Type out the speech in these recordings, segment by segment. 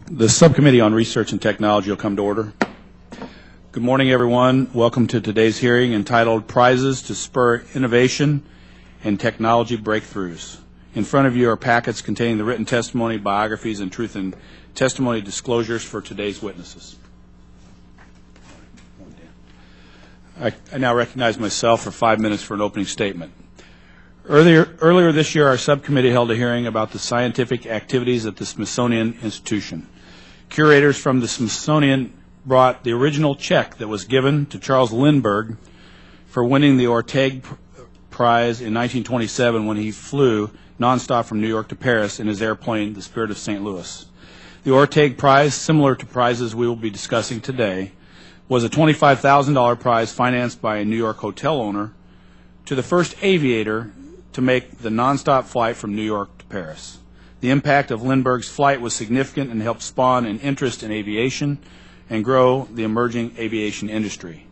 The Subcommittee on Research and Technology will come to order. Good morning, everyone. Welcome to today's hearing entitled Prizes to Spur Innovation and Technology Breakthroughs. In front of you are packets containing the written testimony, biographies, and truth and testimony disclosures for today's witnesses. I now recognize myself for 5 minutes for an opening statement. Earlier this year, our subcommittee held a hearing about the scientific activities at the Smithsonian Institution. Curators from the Smithsonian brought the original check that was given to Charles Lindbergh for winning the Orteig Prize in 1927 when he flew nonstop from New York to Paris in his airplane, the Spirit of St. Louis. The Orteig Prize, similar to prizes we will be discussing today, was a $25,000 prize financed by a New York hotel owner to the first aviator to make the nonstop flight from New York to Paris. The impact of Lindbergh's flight was significant and helped spawn an interest in aviation and grow the emerging aviation industry.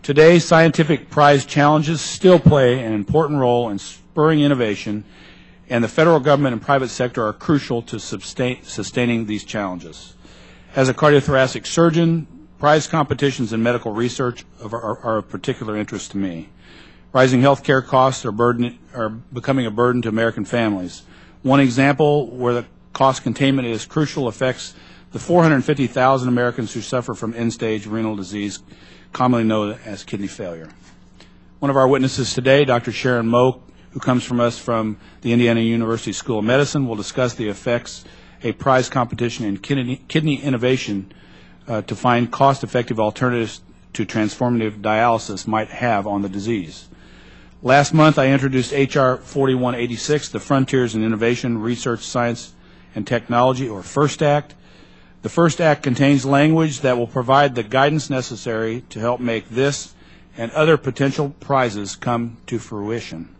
Today, scientific prize challenges still play an important role in spurring innovation, and the federal government and private sector are crucial to sustaining these challenges. As a cardiothoracic surgeon, prize competitions in medical research are of particular interest to me. Rising health care costs are becoming a burden to American families. One example where the cost containment is crucial affects the 450,000 Americans who suffer from end-stage renal disease, commonly known as kidney failure. One of our witnesses today, Dr. Sharon Moak, who comes from us from the Indiana University School of Medicine, will discuss the effects a prize competition in kidney innovation to find cost-effective alternatives to transformative dialysis might have on the disease. Last month, I introduced H.R. 4186, the Frontiers in Innovation, Research, Science, and Technology, or FIRST Act. The FIRST Act contains language that will provide the guidance necessary to help make this and other potential prizes come to fruition.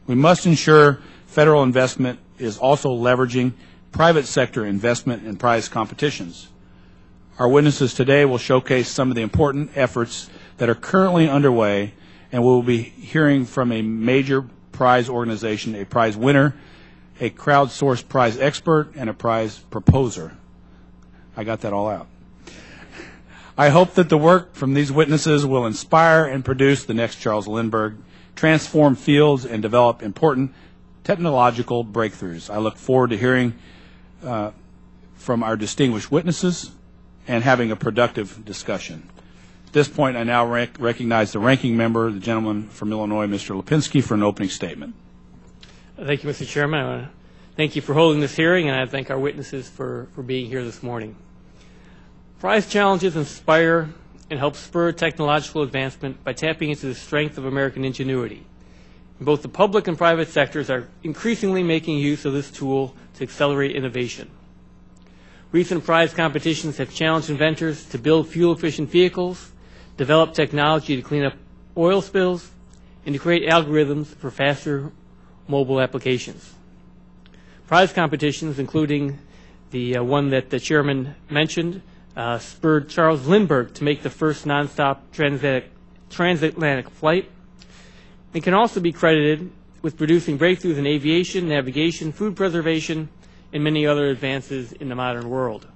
We must ensure federal investment is also leveraging private sector investment in prize competitions. Our witnesses today will showcase some of the important efforts that are currently underway, and we will be hearing from a major prize organization, a prize winner, a crowdsourced prize expert, and a prize proposer. I got that all out. I hope that the work from these witnesses will inspire and produce the next Charles Lindbergh, transform fields, and develop important technological breakthroughs. I look forward to hearing from our distinguished witnesses and having a productive discussion. At this point, I now recognize the ranking member, the gentleman from Illinois, Mr. Lipinski, for an opening statement. Thank you, Mr. Chairman. I want to thank you for holding this hearing, and I thank our witnesses for being here this morning. Prize challenges inspire and help spur technological advancement by tapping into the strength of American ingenuity. Both the public and private sectors are increasingly making use of this tool to accelerate innovation. Recent prize competitions have challenged inventors to build fuel-efficient vehicles, develop technology to clean up oil spills, and to create algorithms for faster mobile applications. Prize competitions, including the one that the chairman mentioned, spurred Charles Lindbergh to make the first nonstop transatlantic flight, and can also be credited with producing breakthroughs in aviation, navigation, food preservation, and many other advances in the modern world.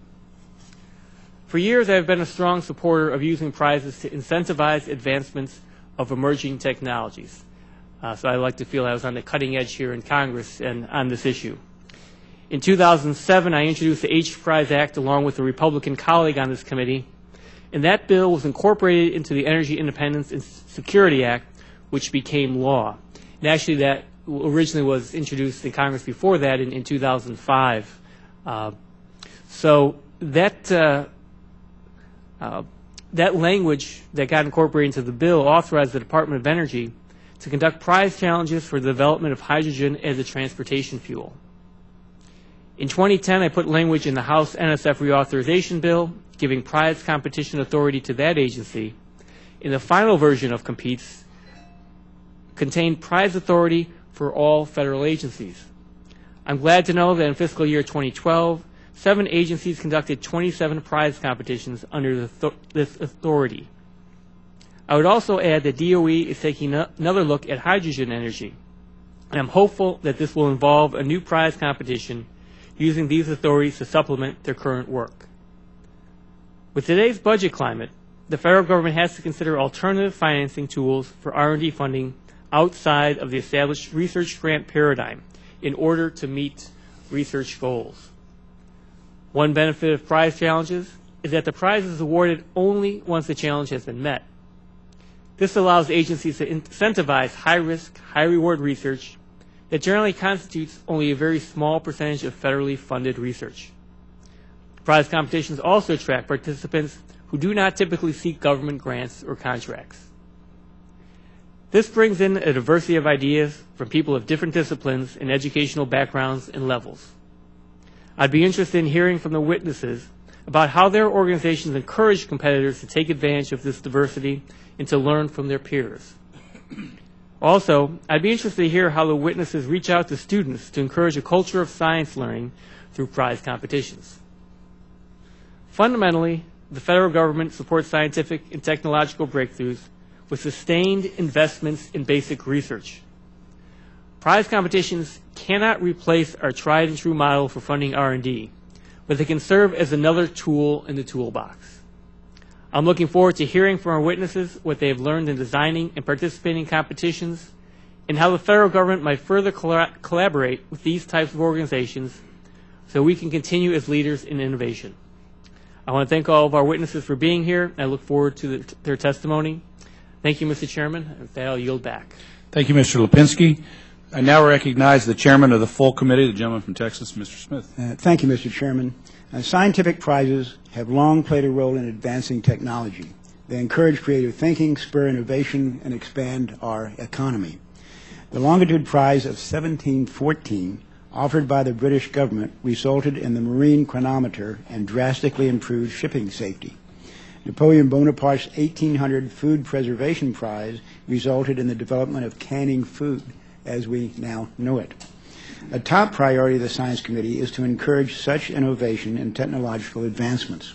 For years, I have been a strong supporter of using prizes to incentivize advancements of emerging technologies. So I like to feel I was on the cutting edge here in Congress and on this issue. In 2007, I introduced the XPRIZE Act along with a Republican colleague on this committee, and that bill was incorporated into the Energy Independence and Security Act, which became law. And actually, that originally was introduced in Congress before that in 2005. So that language that got incorporated into the bill authorized the Department of Energy to conduct prize challenges for the development of hydrogen as a transportation fuel. In 2010, I put language in the House NSF reauthorization bill, giving prize competition authority to that agency. In the final version of COMPETES, contained prize authority for all federal agencies. I'm glad to know that in fiscal year 2012, 7 agencies conducted 27 prize competitions under this authority. I would also add that DOE is taking another look at hydrogen energy, and I'm hopeful that this will involve a new prize competition using these authorities to supplement their current work. With today's budget climate, the federal government has to consider alternative financing tools for R&D funding outside of the established research grant paradigm in order to meet research goals. One benefit of prize challenges is that the prize is awarded only once the challenge has been met. This allows agencies to incentivize high-risk, high-reward research that generally constitutes only a very small percentage of federally funded research. Prize competitions also attract participants who do not typically seek government grants or contracts. This brings in a diversity of ideas from people of different disciplines and educational backgrounds and levels. I'd be interested in hearing from the witnesses about how their organizations encourage competitors to take advantage of this diversity and to learn from their peers. Also, I'd be interested to hear how the witnesses reach out to students to encourage a culture of science learning through prize competitions. Fundamentally, the federal government supports scientific and technological breakthroughs with sustained investments in basic research. Prize competitions cannot replace our tried and true model for funding R&D, but they can serve as another tool in the toolbox. I'm looking forward to hearing from our witnesses what they have learned in designing and participating in competitions and how the federal government might further collaborate with these types of organizations so we can continue as leaders in innovation. I want to thank all of our witnesses for being here, and I look forward to their testimony. Thank you, Mr. Chairman. With that, I'll yield back. Thank you, Mr. Lipinski. I now recognize the chairman of the full committee, the gentleman from Texas, Mr. Smith. Thank you, Mr. Chairman. Scientific prizes have long played a role in advancing technology. They encourage creative thinking, spur innovation, and expand our economy. The Longitude Prize of 1714, offered by the British government, resulted in the marine chronometer and drastically improved shipping safety. Napoleon Bonaparte's 1800 Food Preservation Prize resulted in the development of canning food as we now know it. A top priority of the Science Committee is to encourage such innovation and technological advancements.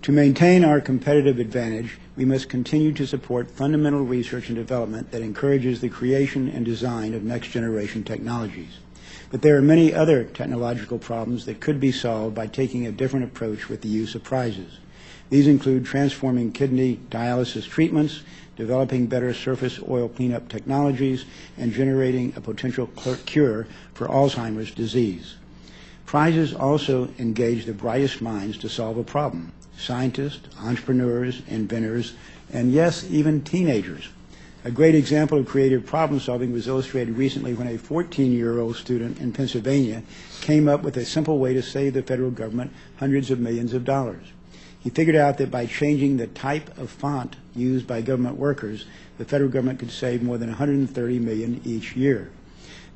To maintain our competitive advantage, we must continue to support fundamental research and development that encourages the creation and design of next-generation technologies. But there are many other technological problems that could be solved by taking a different approach with the use of prizes. These include transforming kidney dialysis treatments, developing better surface oil cleanup technologies, and generating a potential cure for Alzheimer's disease. Prizes also engage the brightest minds to solve a problem: scientists, entrepreneurs, inventors, and yes, even teenagers. A great example of creative problem solving was illustrated recently when a 14-year-old student in Pennsylvania came up with a simple way to save the federal government hundreds of millions of dollars. He figured out that by changing the type of font used by government workers, the federal government could save more than $130 million each year.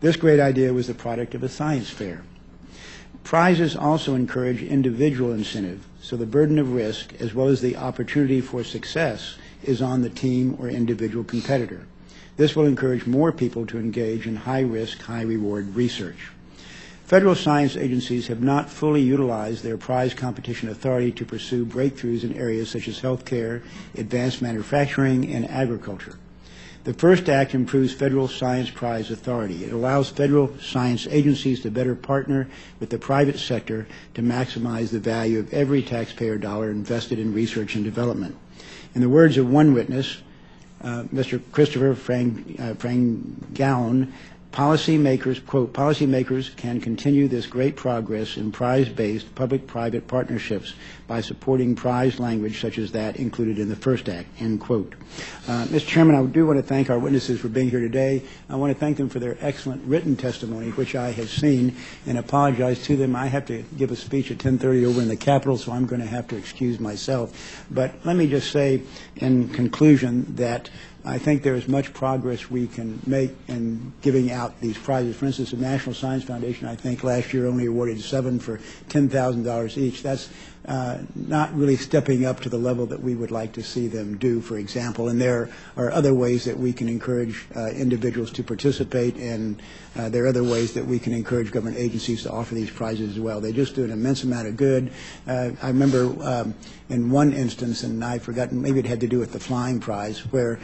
This great idea was the product of a science fair. Prizes also encourage individual incentive, so the burden of risk, as well as the opportunity for success, is on the team or individual competitor. This will encourage more people to engage in high-risk, high-reward research. Federal science agencies have not fully utilized their prize competition authority to pursue breakthroughs in areas such as healthcare, advanced manufacturing, and agriculture. The First Act improves federal science prize authority. It allows federal science agencies to better partner with the private sector to maximize the value of every taxpayer dollar invested in research and development. In the words of one witness, Mr. Christopher Frangione, policymakers, quote, policymakers can continue this great progress in prize-based public-private partnerships by supporting prize language such as that included in the First Act, end quote. Mr. Chairman, I do want to thank our witnesses for being here today. I want to thank them for their excellent written testimony, which I have seen, and apologize to them. I have to give a speech at 10:30 over in the Capitol, so I'm going to have to excuse myself. But let me just say in conclusion that I think there is much progress we can make in giving out these prizes. For instance, the National Science Foundation, I think, last year only awarded 7 for $10,000 each. That's not really stepping up to the level that we would like to see them do, for example. And there are other ways that we can encourage individuals to participate, and there are other ways that we can encourage government agencies to offer these prizes as well. They just do an immense amount of good. I remember in one instance, and I've forgotten, maybe it had to do with the flying prize, where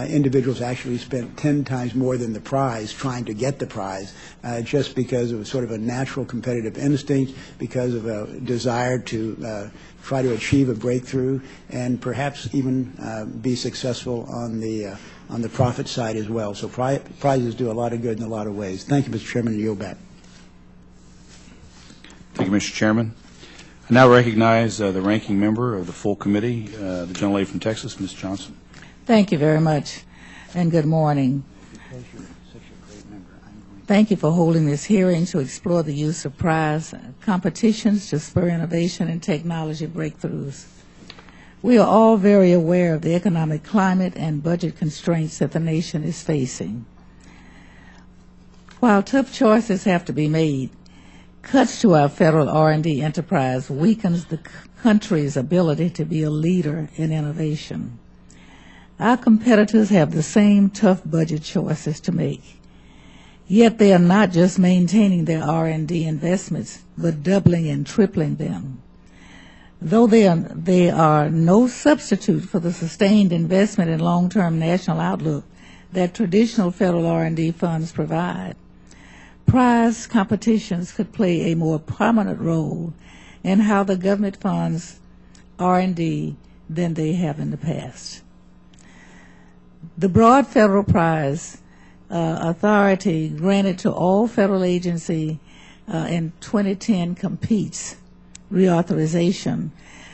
individuals actually spent 10 times more than the prize trying to get the prize, just because of sort of a natural competitive instinct, because of a desire to try to achieve a breakthrough, and perhaps even be successful on the profit side as well. So prizes do a lot of good in a lot of ways. Thank you, Mr. Chairman, and yield back. Thank you, Mr. Chairman. I now recognize the ranking member of the full committee, the gentlelady from Texas, Ms. Johnson. Thank you very much, and good morning. Thank you for holding this hearing to explore the use of prize competitions to spur innovation and technology breakthroughs. We are all very aware of the economic climate and budget constraints that the nation is facing. While tough choices have to be made, cuts to our federal R&D enterprise weakens the country's ability to be a leader in innovation. Our competitors have the same tough budget choices to make. Yet they are not just maintaining their R&D investments, but doubling and tripling them. Though they are no substitute for the sustained investment in long-term national outlook that traditional federal R&D funds provide, prize competitions could play a more prominent role in how the government funds R&D than they have in the past. The broad federal prize authority granted to all federal agency in 2010 competes reauthorization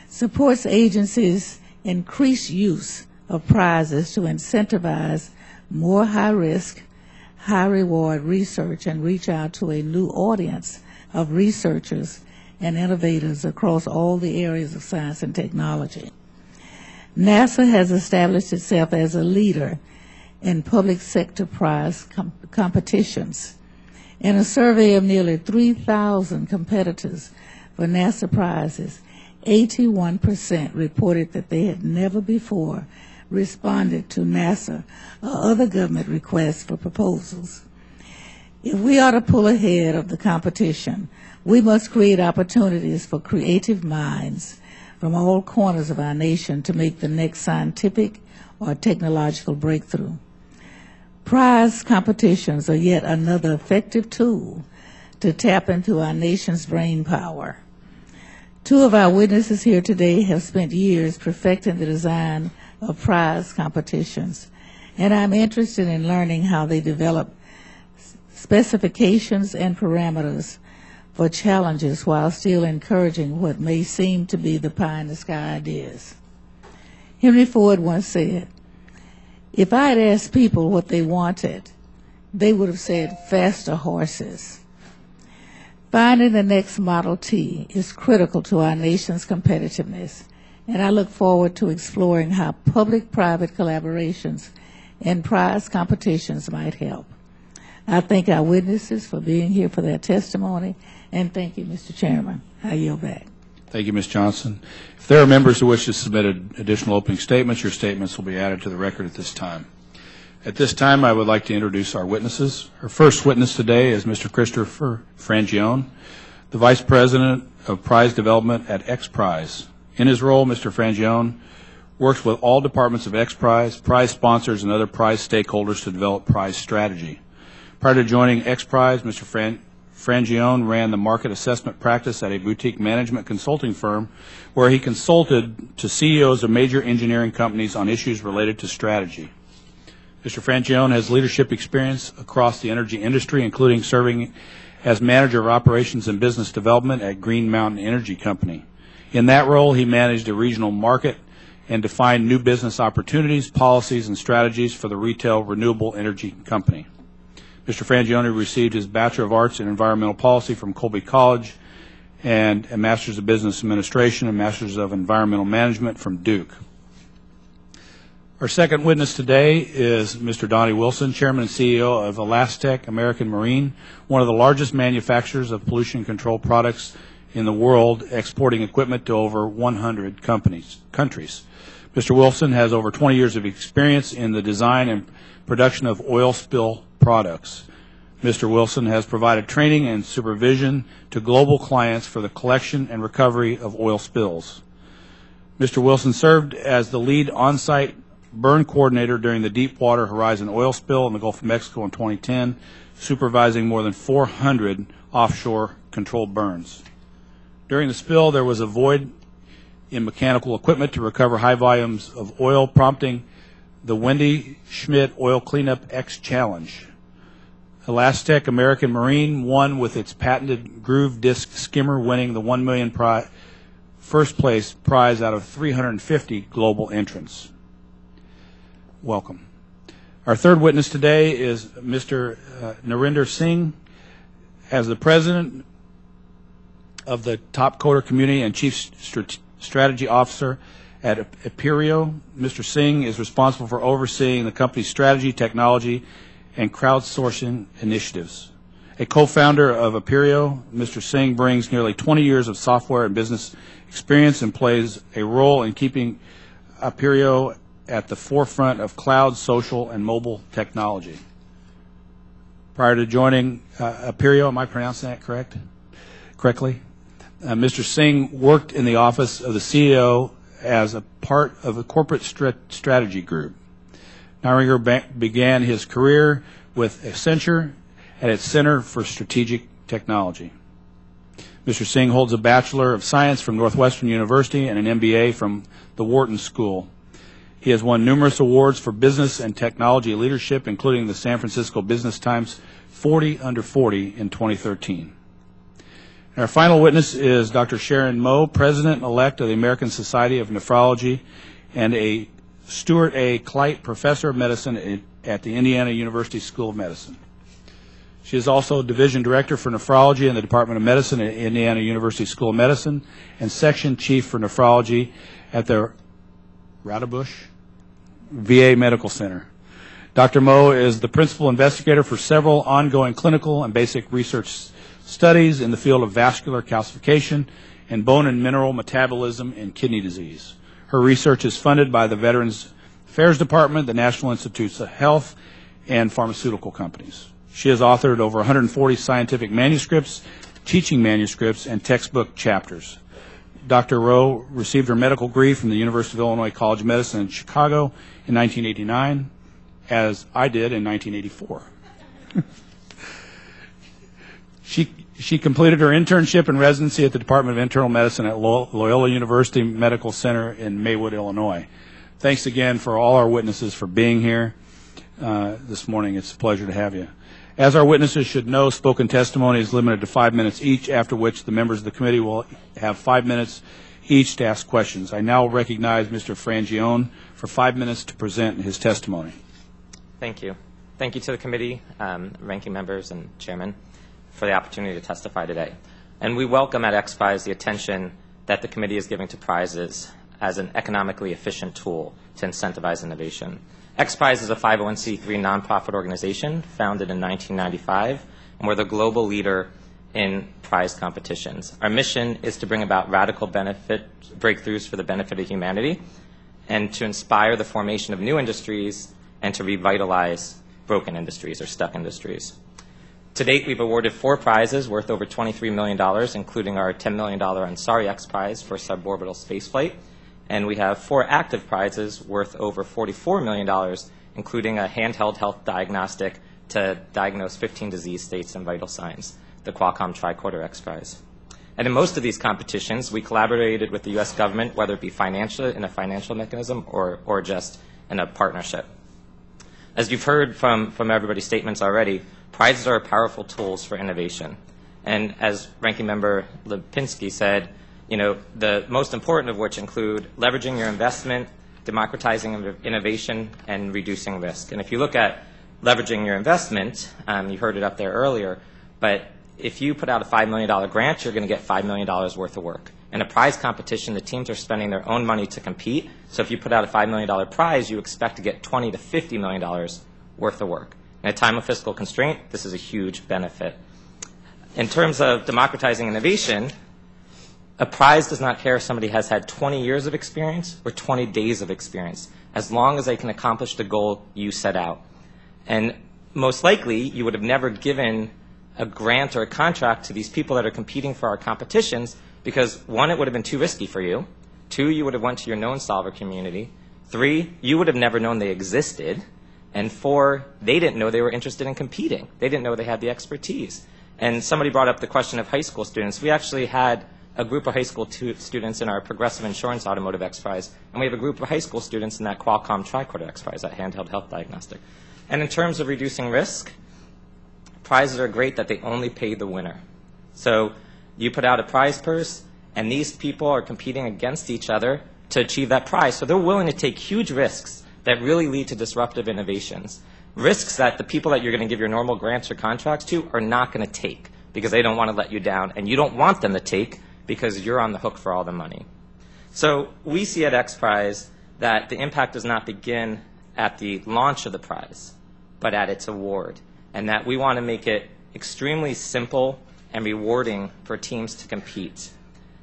supports agencies' increased use of prizes to incentivize more high-risk, high-reward research and reach out to a new audience of researchers and innovators across all the areas of science and technology. NASA has established itself as a leader in public sector prize competitions. In a survey of nearly 3,000 competitors for NASA prizes, 81% reported that they had never before responded to NASA or other government requests for proposals. If we are to pull ahead of the competition, we must create opportunities for creative minds from all corners of our nation to make the next scientific or technological breakthrough. Prize competitions are yet another effective tool to tap into our nation's brain power. Two of our witnesses here today have spent years perfecting the design of prize competitions, and I'm interested in learning how they develop specifications and parameters for challenges while still encouraging what may seem to be the pie-in-the-sky ideas. Henry Ford once said, "If I had asked people what they wanted, they would have said faster horses." Finding the next Model T is critical to our nation's competitiveness, and I look forward to exploring how public-private collaborations and prize competitions might help. I thank our witnesses for being here for their testimony, and thank you, Mr. Chairman. I yield back. Thank you, Ms. Johnson. If there are members who wish to submit additional opening statements, your statements will be added to the record at this time. At this time, I would like to introduce our witnesses. Our first witness today is Mr. Christopher Frangione, the Vice President of Prize Development at XPRIZE. In his role, Mr. Frangione works with all departments of XPRIZE, prize sponsors, and other prize stakeholders to develop prize strategy. Prior to joining XPRIZE, Mr. Frangione ran the market assessment practice at a boutique management consulting firm where he consulted to CEOs of major engineering companies on issues related to strategy. Mr. Frangione has leadership experience across the energy industry, including serving as manager of operations and business development at Green Mountain Energy Company. In that role, he managed a regional market and defined new business opportunities, policies, and strategies for the retail renewable energy company. Mr. Frangione received his Bachelor of Arts in Environmental Policy from Colby College and a Master's of Business Administration and Master's of Environmental Management from Duke. Our second witness today is Mr. Donnie Wilson, Chairman and CEO of Elastec American Marine, one of the largest manufacturers of pollution control products in the world, exporting equipment to over 100 countries. Mr. Wilson has over 20 years of experience in the design and production of oil spill products. Mr. Wilson has provided training and supervision to global clients for the collection and recovery of oil spills. Mr. Wilson served as the lead on-site burn coordinator during the Deepwater Horizon oil spill in the Gulf of Mexico in 2010, supervising more than 400 offshore controlled burns. During the spill, there was a void in mechanical equipment to recover high volumes of oil, prompting the Wendy Schmidt Oil Cleanup X Challenge. Elastec American Marine won with its patented groove disc skimmer, winning the $1 million first place prize out of 350 global entrants. Welcome. Our third witness today is Mr. Narinder Singh. As the president of the Top Coder Community and Chief Strategy Officer at Aperio, Mr. Singh is responsible for overseeing the company's strategy, technology, and crowdsourcing initiatives. A co-founder of Aperio, Mr. Singh brings nearly 20 years of software and business experience and plays a role in keeping Aperio at the forefront of cloud, social, and mobile technology. Prior to joining Aperio, am I pronouncing that correctly? Mr. Singh worked in the office of the CEO as a part of a corporate strategy group. Narinder began his career with Accenture at its Center for Strategic Technology. Mr. Singh holds a Bachelor of Science from Northwestern University and an MBA from the Wharton School. He has won numerous awards for business and technology leadership, including the San Francisco Business Times 40 Under 40 in 2013. And our final witness is Dr. Sharon Moe, President-elect of the American Society of Nephrology and a Stuart A. Kleit Professor of Medicine at the Indiana University School of Medicine. She is also Division Director for Nephrology in the Department of Medicine at Indiana University School of Medicine and Section Chief for Nephrology at the Raudebusch VA Medical Center. Dr. Moe is the principal investigator for several ongoing clinical and basic research studies in the field of vascular calcification and bone and mineral metabolism in kidney disease. Her research is funded by the Veterans Affairs Department, the National Institutes of Health, and pharmaceutical companies. She has authored over 140 scientific manuscripts, teaching manuscripts, and textbook chapters. Dr. Rowe received her medical degree from the University of Illinois College of Medicine in Chicago in 1989, as I did in 1984. She completed her internship and residency at the Department of Internal Medicine at Loyola University Medical Center in Maywood, Illinois. Thanks again for all our witnesses for being here this morning. It's a pleasure to have you. As our witnesses should know, spoken testimony is limited to 5 minutes each, after which the members of the committee will have 5 minutes each to ask questions. I now recognize Mr. Frangione for 5 minutes to present his testimony. Thank you. Thank you to the committee, ranking members, and chairman for the opportunity to testify today. And we welcome at XPRIZE the attention that the committee is giving to prizes as an economically efficient tool to incentivize innovation. XPRIZE is a 501c3 nonprofit organization founded in 1995, and we're the global leader in prize competitions. Our mission is to bring about radical breakthroughs for the benefit of humanity and to inspire the formation of new industries and to revitalize broken industries or stuck industries. To date, we've awarded 4 prizes worth over $23 million, including our $10 million Ansari X Prize for suborbital spaceflight. And we have 4 active prizes worth over $44 million, including a handheld health diagnostic to diagnose 15 disease states and vital signs, the Qualcomm Tricorder X Prize. And in most of these competitions, we collaborated with the U.S. government, whether it be in a financial mechanism or just in a partnership. As you've heard from everybody's statements already, prizes are powerful tools for innovation. And as Ranking Member Lipinski said, the most important of which include leveraging your investment, democratizing innovation, and reducing risk. And if you look at leveraging your investment, you heard it up there earlier, but if you put out a $5 million grant, you're going to get $5 million worth of work. In a prize competition, the teams are spending their own money to compete. So if you put out a $5 million prize, you expect to get $20 to $50 million worth of work. In a time of fiscal constraint, this is a huge benefit. In terms of democratizing innovation, a prize does not care if somebody has had 20 years of experience or 20 days of experience, as long as they can accomplish the goal you set out. And most likely, you would have never given a grant or a contract to these people that are competing for our competitions because, 1, it would have been too risky for you. 2, you would have went to your known solver community. 3, you would have never known they existed. And 4, they didn't know they were interested in competing. They didn't know they had the expertise. And somebody brought up the question of high school students. We actually had a group of high school students in our Progressive Insurance Automotive XPRIZE, and we have a group of high school students in that Qualcomm tricorder XPRIZE, that handheld health diagnostic. And in terms of reducing risk, prizes are great that they only pay the winner. So you put out a prize purse, and these people are competing against each other to achieve that prize. So they're willing to take huge risks that really lead to disruptive innovations. Risks that the people that you're going to give your normal grants or contracts to are not going to take because they don't want to let you down, and you don't want them to take because you're on the hook for all the money. So we see at XPRIZE that the impact does not begin at the launch of the prize, but at its award, and that we want to make it extremely simple and rewarding for teams to compete.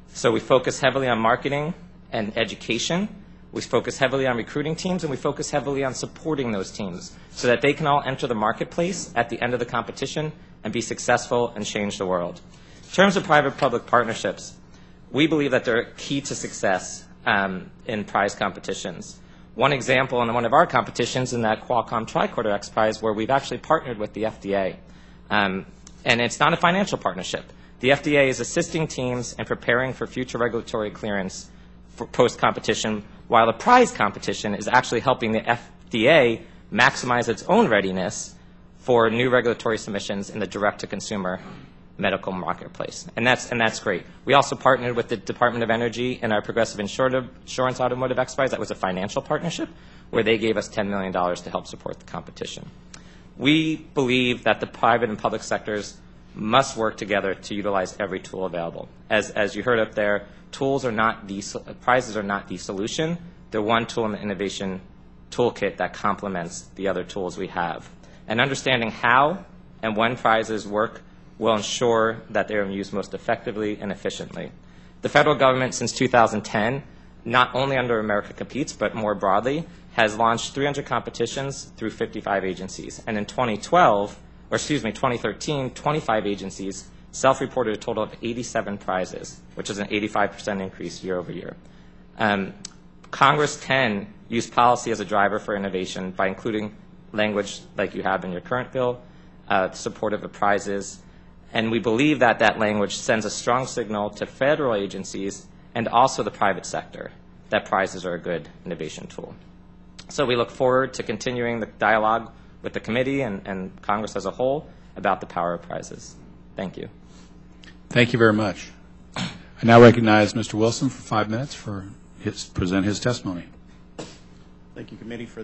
So we focus heavily on marketing and education. We focus heavily on recruiting teams, and we focus heavily on supporting those teams so that they can all enter the marketplace at the end of the competition and be successful and change the world. In terms of private-public partnerships, we believe that they're key to success in prize competitions. One example in one of our competitions in that Qualcomm tricorder XPRIZE where we've actually partnered with the FDA. And it's not a financial partnership. The FDA is assisting teams in preparing for future regulatory clearance for post-competition, while the prize competition is actually helping the FDA maximize its own readiness for new regulatory submissions in the direct-to-consumer medical marketplace. And that's great. We also partnered with the Department of Energy in our Progressive Insurance Automotive XPRIZE. That was a financial partnership where they gave us $10 million to help support the competition. We believe that the private and public sectors must work together to utilize every tool available. As you heard up there, prizes are not the solution. They're one tool in the innovation toolkit that complements the other tools we have. And understanding how and when prizes work will ensure that they are used most effectively and efficiently. The federal government since 2010, not only under America Competes, but more broadly, has launched 300 competitions through 55 agencies. And in 2013, 25 agencies self-reported a total of 87 prizes, which is an 85% increase year over year. Congress can use policy as a driver for innovation by including language like you have in your current bill, supportive of prizes. And we believe that that language sends a strong signal to federal agencies and also the private sector that prizes are a good innovation tool. So we look forward to continuing the dialogue with the committee and Congress as a whole about the power of prizes. Thank you. Thank you very much. I now recognize Mr. Wilson for 5 minutes present his testimony. Thank you, committee, for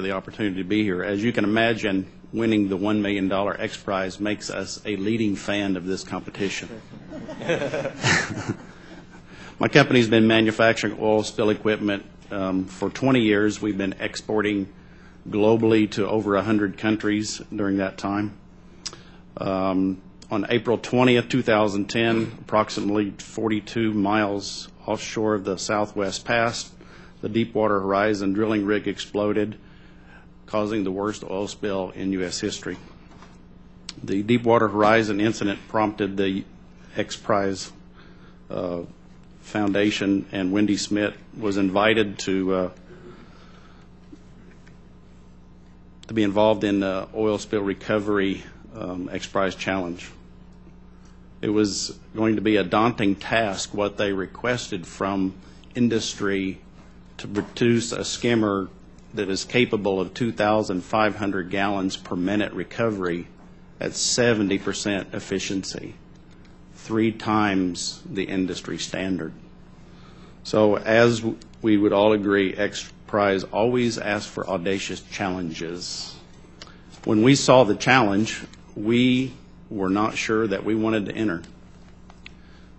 the opportunity to be here. As you can imagine, winning the $1 million XPRIZE makes us a leading fan of this competition. My company's been manufacturing oil spill equipment for 20 years. We've been exporting globally to over 100 countries during that time. On April 20th, 2010, approximately 42 miles offshore of the Southwest Pass, the Deepwater Horizon drilling rig exploded, causing the worst oil spill in U.S. history. The Deepwater Horizon incident prompted the XPRIZE Foundation, and Wendy Smith was invited to be involved in the oil spill recovery XPRIZE challenge. It was going to be a daunting task what they requested from industry to produce a skimmer that is capable of 2,500 gallons per minute recovery at 70% efficiency, 3 times the industry standard. So as we would all agree, XPRIZE always asks for audacious challenges. When we saw the challenge, we were not sure that we wanted to enter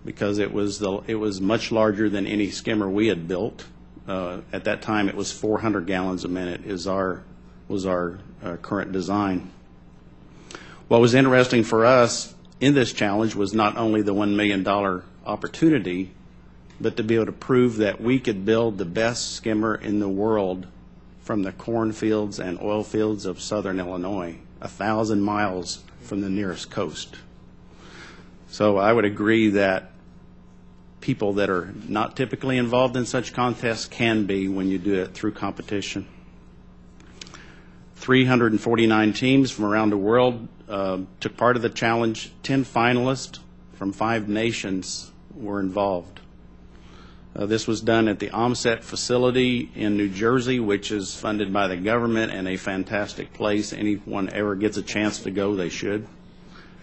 because it was much larger than any skimmer we had built. At that time, it was 400 gallons a minute was our current design. What was interesting for us in this challenge was not only the $1 million opportunity, but to be able to prove that we could build the best skimmer in the world from the cornfields and oil fields of southern Illinois, 1,000 miles from the nearest coast. So I would agree that people that are not typically involved in such contests can be when you do it through competition. 349 teams from around the world took part of the challenge. 10 finalists from 5 nations were involved. This was done at the OMSET facility in New Jersey, which is funded by the government and a fantastic place. Anyone ever gets a chance to go, they should.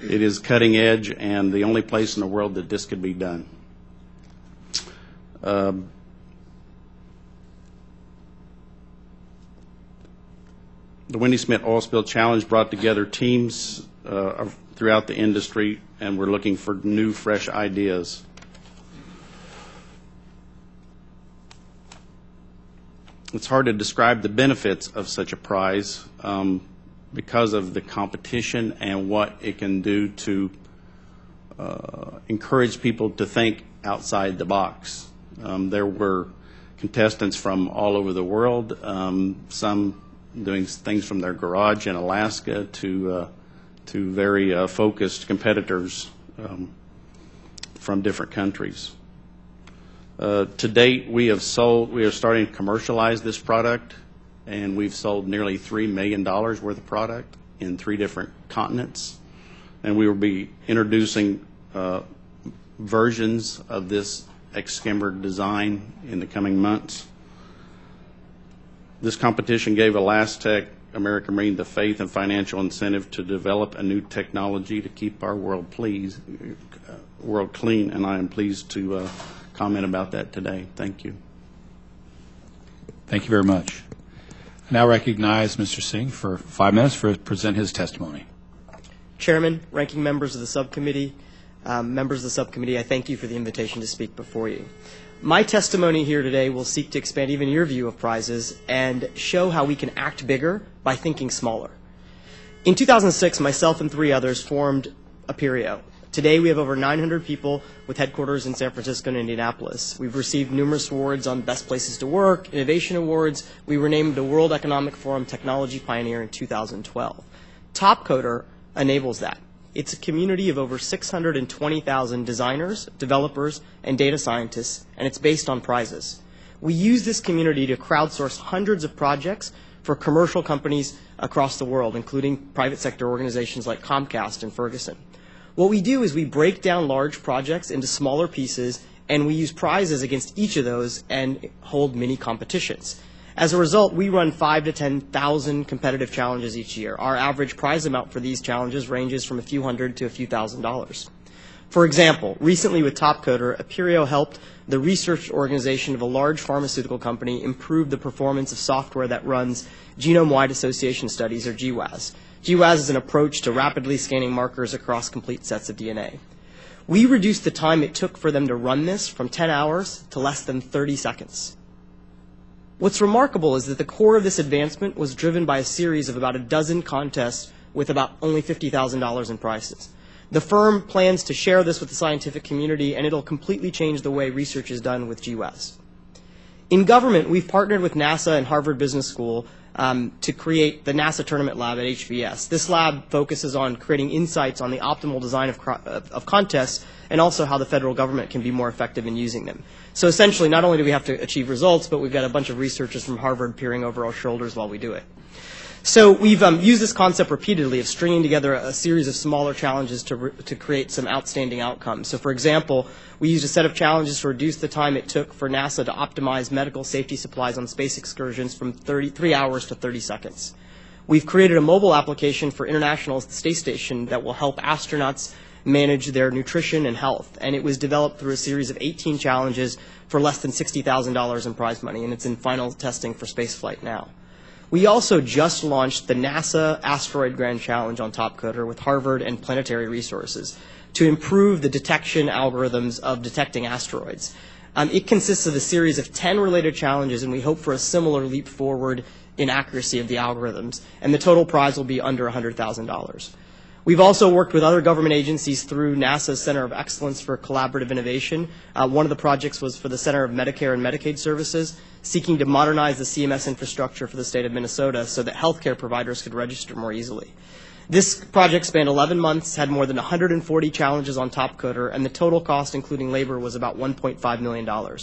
It is cutting edge and the only place in the world that this could be done. The Wendy Smith Oil Spill Challenge brought together teams throughout the industry, and we're looking for new, fresh ideas. It's hard to describe the benefits of such a prize because of the competition and what it can do to encourage people to think outside the box. There were contestants from all over the world, some doing things from their garage in Alaska to very focused competitors from different countries. To date, we are starting to commercialize this product, and we've sold nearly $3 million worth of product in 3 different continents. And we will be introducing versions of this X-skimmer design in the coming months. This competition gave Elastec American Marine the faith and financial incentive to develop a new technology to keep our world clean, and I am pleased to comment about that today. Thank you. Thank you very much. I now recognize Mr. Singh for 5 minutes to present his testimony. Chairman, ranking members of the subcommittee, members of the subcommittee, I thank you for the invitation to speak before you. My testimony here today will seek to expand even your view of prizes and show how we can act bigger by thinking smaller. In 2006, myself and 3 others formed Aperio. Today, we have over 900 people with headquarters in San Francisco and Indianapolis. We've received numerous awards on Best Places to Work, Innovation Awards. We were named the World Economic Forum Technology Pioneer in 2012. Topcoder enables that. It's a community of over 620,000 designers, developers, and data scientists, and it's based on prizes. We use this community to crowdsource hundreds of projects for commercial companies across the world, including private sector organizations like Comcast and Ferguson. What we do is we break down large projects into smaller pieces, and we use prizes against each of those and hold mini competitions. As a result, we run 5,000 to 10,000 competitive challenges each year. Our average prize amount for these challenges ranges from a few hundred to a few $1,000s. For example, recently with Topcoder, Aperio helped the research organization of a large pharmaceutical company improve the performance of software that runs genome-wide association studies, or GWAS. GWAS is an approach to rapidly scanning markers across complete sets of DNA. We reduced the time it took for them to run this from 10 hours to less than 30 seconds. What's remarkable is that the core of this advancement was driven by a series of about a dozen contests with about only $50,000 in prizes. The firm plans to share this with the scientific community, and it'll completely change the way research is done with GWAS. In government, we've partnered with NASA and Harvard Business School to create the NASA Tournament Lab at HBS. This lab focuses on creating insights on the optimal design of contests and also how the federal government can be more effective in using them. So essentially, not only do we have to achieve results, but we've got a bunch of researchers from Harvard peering over our shoulders while we do it. So we've used this concept repeatedly of stringing together a series of smaller challenges to create some outstanding outcomes. So for example, we used a set of challenges to reduce the time it took for NASA to optimize medical safety supplies on space excursions from 3 hours to 30 seconds. We've created a mobile application for International Space Station that will help astronauts manage their nutrition and health. And it was developed through a series of 18 challenges for less than $60,000 in prize money, and it's in final testing for spaceflight now. We also just launched the NASA Asteroid Grand Challenge on Topcoder with Harvard and Planetary Resources to improve the detection algorithms of detecting asteroids. It consists of a series of 10 related challenges, and we hope for a similar leap forward in accuracy of the algorithms, and the total prize will be under $100,000. We've also worked with other government agencies through NASA's Center of Excellence for Collaborative Innovation. One of the projects was for the Center of Medicare and Medicaid Services, seeking to modernize the CMS infrastructure for the state of Minnesota so that healthcare providers could register more easily. This project spanned 11 months, had more than 140 challenges on Topcoder, and the total cost, including labor, was about $1.5 million.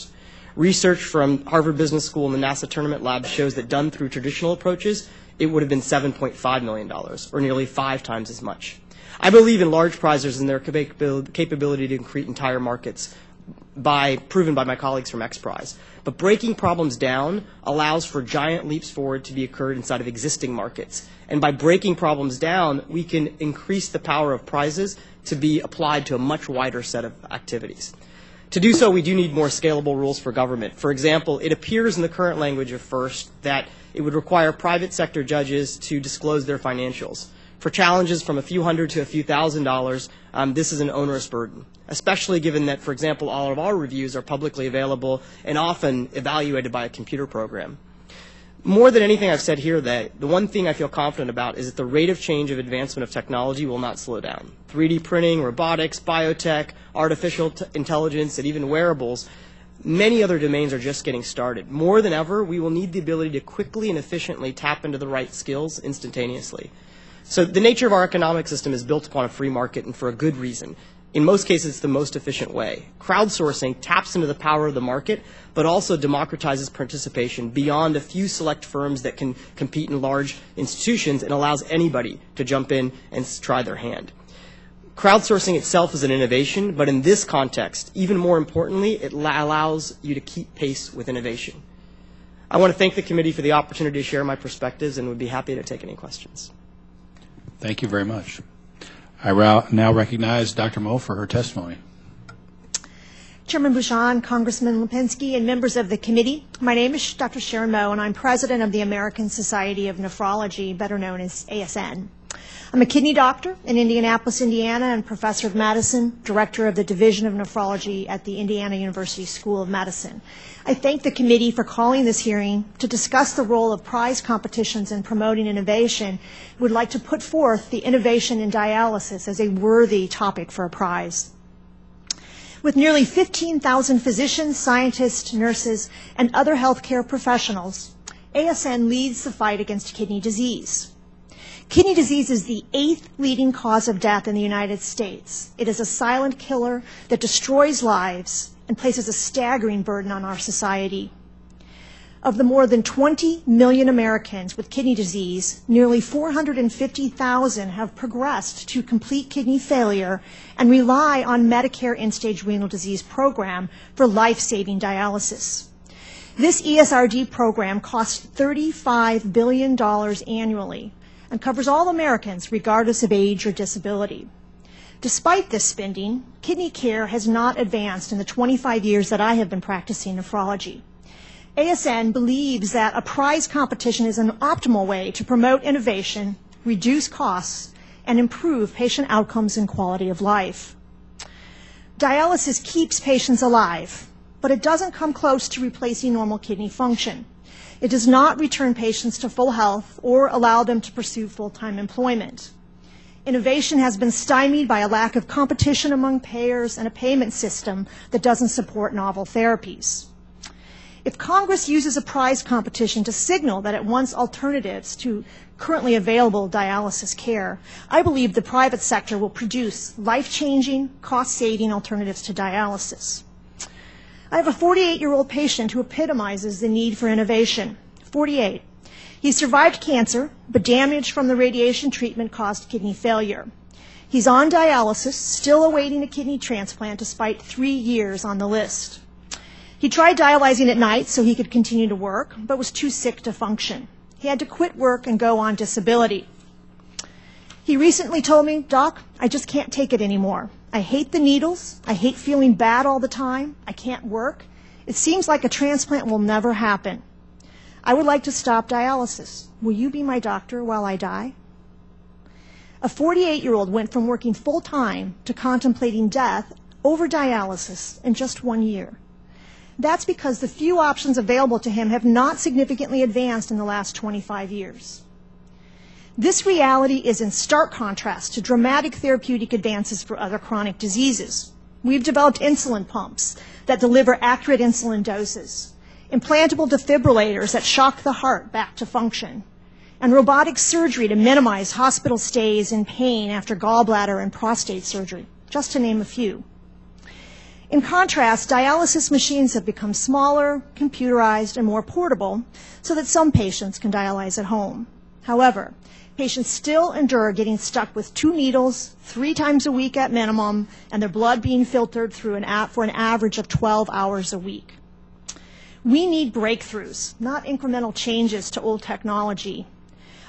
Research from Harvard Business School and the NASA Tournament Lab shows that done through traditional approaches, it would have been $7.5 million, or nearly 5 times as much. I believe in large prizes and their capability to create entire markets, proven by my colleagues from XPRIZE. But breaking problems down allows for giant leaps forward to be occurred inside of existing markets. And by breaking problems down, we can increase the power of prizes to be applied to a much wider set of activities. To do so, we do need more scalable rules for government. For example, it appears in the current language of FIRST that it would require private sector judges to disclose their financials. For challenges from a few hundred to a few $1,000s, this is an onerous burden, especially given that, for example, all of our reviews are publicly available and often evaluated by a computer program. More than anything I've said here, the one thing I feel confident about is that the rate of change of advancement of technology will not slow down. 3D printing, robotics, biotech, artificial intelligence, and even wearables, many other domains are just getting started. More than ever, we will need the ability to quickly and efficiently tap into the right skills instantaneously. So the nature of our economic system is built upon a free market, and for a good reason. In most cases, it's the most efficient way. Crowdsourcing taps into the power of the market, but also democratizes participation beyond a few select firms that can compete in large institutions and allows anybody to jump in and try their hand. Crowdsourcing itself is an innovation, but in this context, even more importantly, it allows you to keep pace with innovation. I want to thank the committee for the opportunity to share my perspectives and would be happy to take any questions. Thank you very much. I now recognize Dr. Moe for her testimony. Chairman Bouchon, Congressman Lipinski, and members of the committee, my name is Dr. Sharon Moe, and I'm president of the American Society of Nephrology, better known as ASN. I'm a kidney doctor in Indianapolis, Indiana, and professor of medicine, director of the Division of Nephrology at the Indiana University School of Medicine. I thank the committee for calling this hearing to discuss the role of prize competitions in promoting innovation. Would like to put forth the innovation in dialysis as a worthy topic for a prize. With nearly 15,000 physicians, scientists, nurses, and other healthcare professionals, ASN leads the fight against kidney disease. Kidney disease is the 8th leading cause of death in the United States. It is a silent killer that destroys lives and places a staggering burden on our society. Of the more than 20 million Americans with kidney disease, nearly 450,000 have progressed to complete kidney failure and rely on Medicare end-stage renal disease program for life-saving dialysis. This ESRD program costs $35 billion annually and covers all Americans regardless of age or disability. Despite this spending, kidney care has not advanced in the 25 years that I have been practicing nephrology. ASN believes that a prize competition is an optimal way to promote innovation, reduce costs, and improve patient outcomes and quality of life. Dialysis keeps patients alive, but it doesn't come close to replacing normal kidney function. It does not return patients to full health or allow them to pursue full-time employment. Innovation has been stymied by a lack of competition among payers and a payment system that doesn't support novel therapies. If Congress uses a prize competition to signal that it wants alternatives to currently available dialysis care, I believe the private sector will produce life-changing, cost-saving alternatives to dialysis. I have a 48-year-old patient who epitomizes the need for innovation. 48. He survived cancer, but damage from the radiation treatment caused kidney failure. He's on dialysis, still awaiting a kidney transplant despite 3 years on the list. He tried dialyzing at night so he could continue to work, but was too sick to function. He had to quit work and go on disability. He recently told me, "Doc, I just can't take it anymore. I hate the needles. I hate feeling bad all the time. I can't work. It seems like a transplant will never happen. I would like to stop dialysis. Will you be my doctor while I die?" A 48-year-old went from working full-time to contemplating death over dialysis in just 1 year. That's because the few options available to him have not significantly advanced in the last 25 years. This reality is in stark contrast to dramatic therapeutic advances for other chronic diseases. We've developed insulin pumps that deliver accurate insulin doses, implantable defibrillators that shock the heart back to function, and robotic surgery to minimize hospital stays and pain after gallbladder and prostate surgery, just to name a few. In contrast, dialysis machines have become smaller, computerized, and more portable so that some patients can dialyze at home. However, patients still endure getting stuck with 2 needles 3 times a week at minimum, and their blood being filtered through for an average of 12 hours a week. We need breakthroughs, not incremental changes to old technology.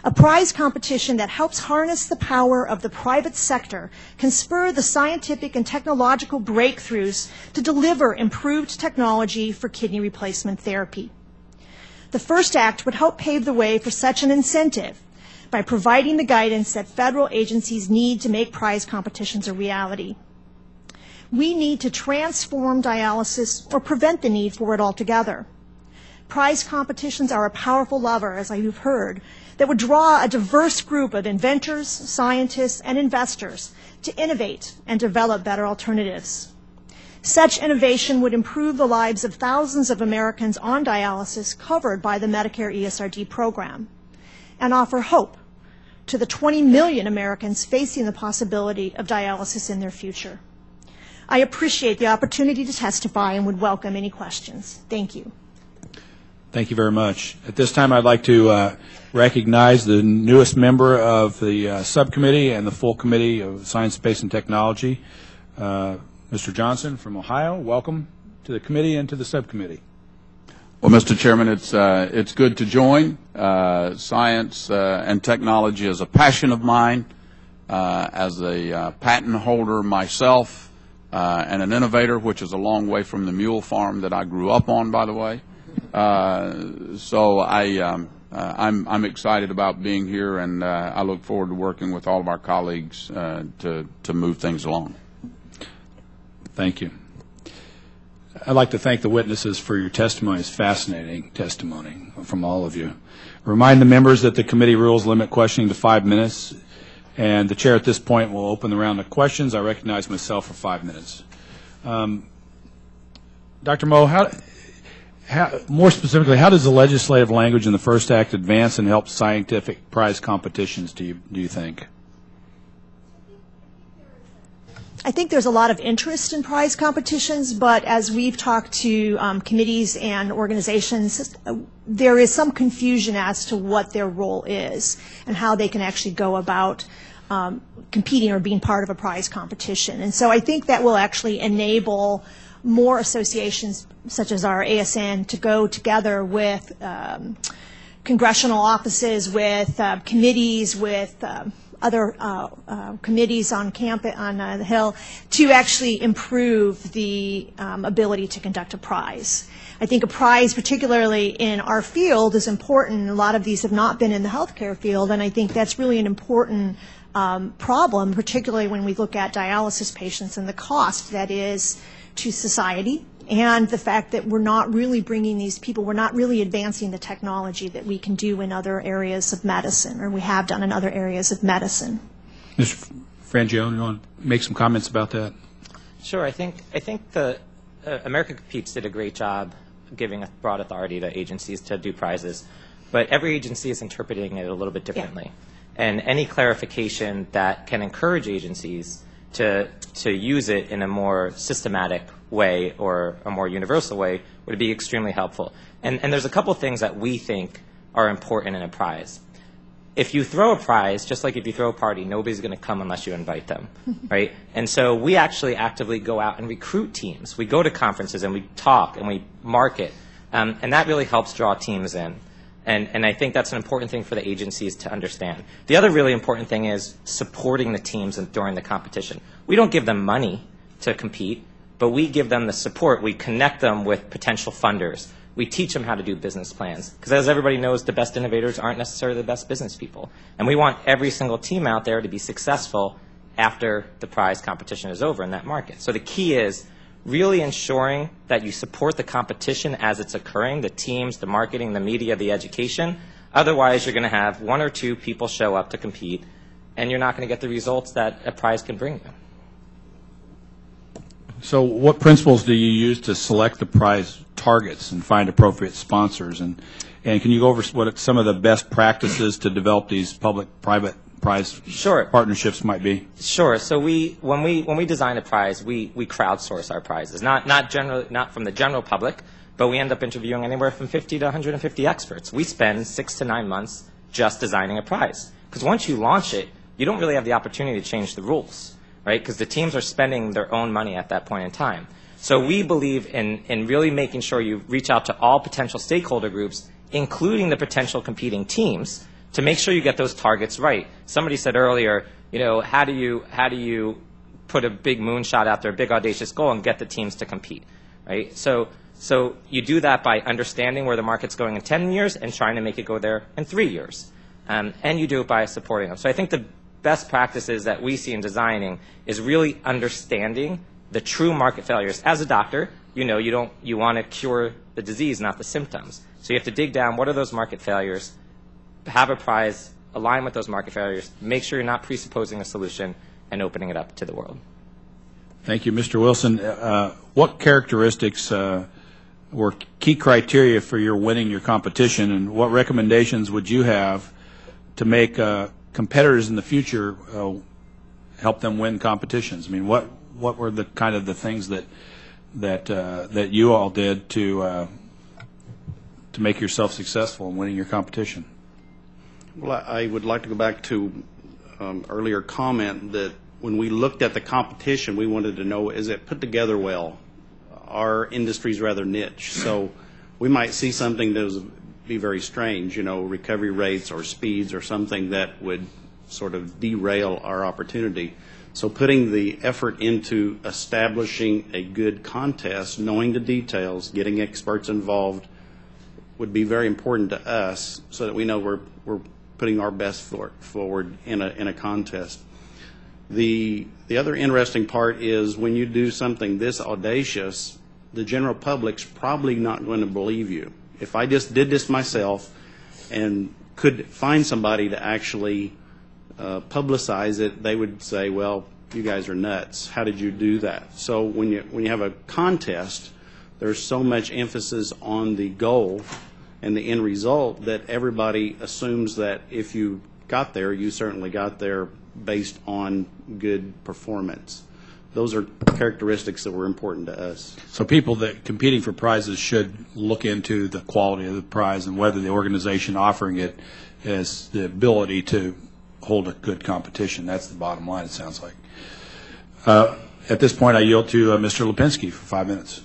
A prize competition that helps harness the power of the private sector can spur the scientific and technological breakthroughs to deliver improved technology for kidney replacement therapy. The first act would help pave the way for such an incentive by providing the guidance that federal agencies need to make prize competitions a reality. We need to transform dialysis or prevent the need for it altogether. Prize competitions are a powerful lever, as you've heard, that would draw a diverse group of inventors, scientists, and investors to innovate and develop better alternatives. Such innovation would improve the lives of thousands of Americans on dialysis covered by the Medicare ESRD program and offer hope to the 20 million Americans facing the possibility of dialysis in their future. I appreciate the opportunity to testify and would welcome any questions. Thank you. Thank you very much. At this time, I'd like to recognize the newest member of the subcommittee and the full committee of Science, Space, and Technology, Mr. Johnson from Ohio. Welcome to the committee and to the subcommittee. Well, Mr. Chairman, it's good to join. Science and technology is a passion of mine. As a patent holder myself and an innovator, which is a long way from the mule farm that I grew up on, by the way. So I'm excited about being here, and I look forward to working with all of our colleagues to move things along. Thank you. I'd like to thank the witnesses for your testimony. It's fascinating testimony from all of you. Remind the members that the committee rules limit questioning to 5 minutes, and the chair at this point will open the round of questions. I recognize myself for 5 minutes. Dr. Moe, more specifically, how does the legislative language in the first act advance and help scientific prize competitions, do you think? I think there's a lot of interest in prize competitions, but as we've talked to committees and organizations, there is some confusion as to what their role is and how they can actually go about competing or being part of a prize competition. And so I think that will actually enable more associations such as our ASN to go together with congressional offices, with committees, with other committees on campus, on the Hill, to actually improve the ability to conduct a prize. I think a prize, particularly in our field, is important. A lot of these have not been in the healthcare field, and I think that's really an important problem, particularly when we look at dialysis patients and the cost that is to society, and the fact that we're not really bringing these people, we're not really advancing the technology that we can do in other areas of medicine, or we have done in other areas of medicine. Mr. Frangione, you want to make some comments about that? Sure. I think the America Competes did a great job giving a broad authority to agencies to do prizes, but every agency is interpreting it a little bit differently. Yeah. And any clarification that can encourage agencies to use it in a more systematic way or a more universal way would be extremely helpful. And there's a couple things that we think are important in a prize. If you throw a prize, just like if you throw a party, nobody's going to come unless you invite them, right? And so we actually actively go out and recruit teams. We go to conferences and we talk and we market, and that really helps draw teams in. And I think that's an important thing for the agencies to understand. The other really important thing is supporting the teams during the competition. We don't give them money to compete, but we give them the support. We connect them with potential funders. We teach them how to do business plans. Because as everybody knows, the best innovators aren't necessarily the best business people. And we want every single team out there to be successful after the prize competition is over in that market. So the key is really ensuring that you support the competition as it's occurring, the teams, the marketing, the media, the education. Otherwise, you're going to have 1 or 2 people show up to compete, and you're not going to get the results that a prize can bring you. So what principles do you use to select the prize targets and find appropriate sponsors? And And can you go over what some of the best practices to develop these public-private prize partnerships might be? Sure. So when we design a prize, we crowdsource our prizes, not from the general public, but we end up interviewing anywhere from 50 to 150 experts. We spend 6 to 9 months just designing a prize, because once you launch it, you don't really have the opportunity to change the rules, right? Because the teams are spending their own money at that point in time. So we believe in really making sure you reach out to all potential stakeholder groups, including the potential competing teams, to make sure you get those targets right. Somebody said earlier, how do you put a big moonshot out there, a big audacious goal, and get the teams to compete, right? So you do that by understanding where the market's going in 10 years and trying to make it go there in 3 years. And you do it by supporting them. So I think the best practices that we see in designing is really understanding the true market failures. As a doctor, you want to cure the disease, not the symptoms. So you have to dig down, what are those market failures, have a prize, align with those market failures, make sure you're not presupposing a solution, and opening it up to the world. Thank you. Mr. Wilson, what characteristics were key criteria for your winning your competition, and what recommendations would you have to make competitors in the future help them win competitions? I mean, what were the kind of the things that you all did to make yourself successful in winning your competition? Well, I would like to go back to earlier comment that when we looked at the competition, we wanted to know, is it put together well? Our industry is rather niche, so we might see something that would be very strange, recovery rates or speeds or something that would sort of derail our opportunity. So putting the effort into establishing a good contest, knowing the details, getting experts involved would be very important to us so that we know we're putting our best forward in a contest. The other interesting part is when you do something this audacious, the general public's probably not going to believe you. If I just did this myself and could find somebody to actually publicize it, they would say, well, you guys are nuts. How did you do that? So when you have a contest, there's so much emphasis on the goal and the end result that everybody assumes that if you got there, you certainly got there based on good performance. Those are characteristics that were important to us. So people that competing for prizes should look into the quality of the prize and whether the organization offering it has the ability to hold a good competition. That's the bottom line, it sounds like. At this point, I yield to Mr. Lipinski for 5 minutes.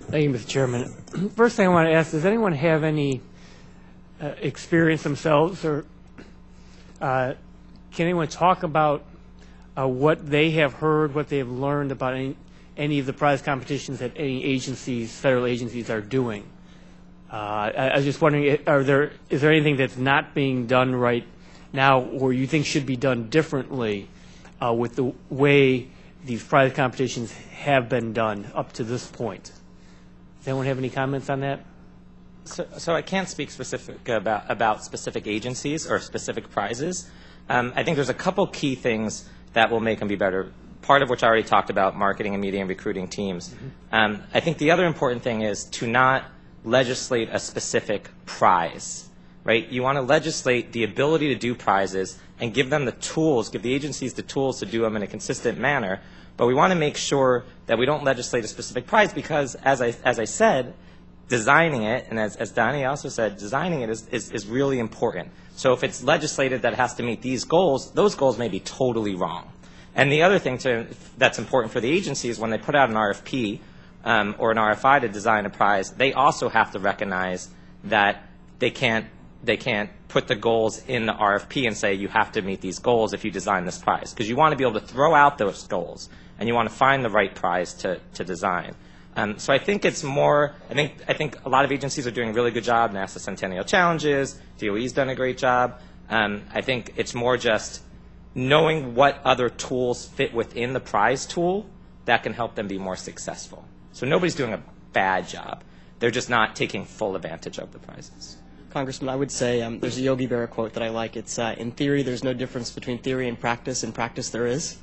Thank you, Mr. Chairman. First thing I want to ask, does anyone have any experience themselves, or can anyone talk about what they have heard, what they have learned about any of the prize competitions that any agencies, federal agencies, are doing? I was just wondering, is there anything that's not being done right now or you think should be done differently with the way these prize competitions have been done up to this point? Does anyone have any comments on that? So I can't speak specific about specific agencies or specific prizes. I think there's a couple key things that will make them be better, part of which I already talked about, marketing and media and recruiting teams. I think the other important thing is to not legislate a specific prize, right? You want to legislate the ability to do prizes and give them the tools, give the agencies the tools to do them in a consistent manner. But we want to make sure that we don't legislate a specific prize because, as I said, designing it, and as Donnie also said, designing it is really important. So if it's legislated that it has to meet these goals, those goals may be totally wrong. And the other thing that's important for the agency is when they put out an RFP or an RFI to design a prize, they also have to recognize that they can't put the goals in the RFP and say you have to meet these goals if you design this prize, because you want to be able to throw out those goals and you want to find the right prize to design. So I think it's more. I think a lot of agencies are doing a really good job. NASA Centennial Challenges, DOE's done a great job. I think it's more just knowing what other tools fit within the prize tool that can help them be more successful. So nobody's doing a bad job. They're just not taking full advantage of the prizes. Congressman, I would say there's a Yogi Berra quote that I like. It's, in theory, there's no difference between theory and practice. In practice, there is.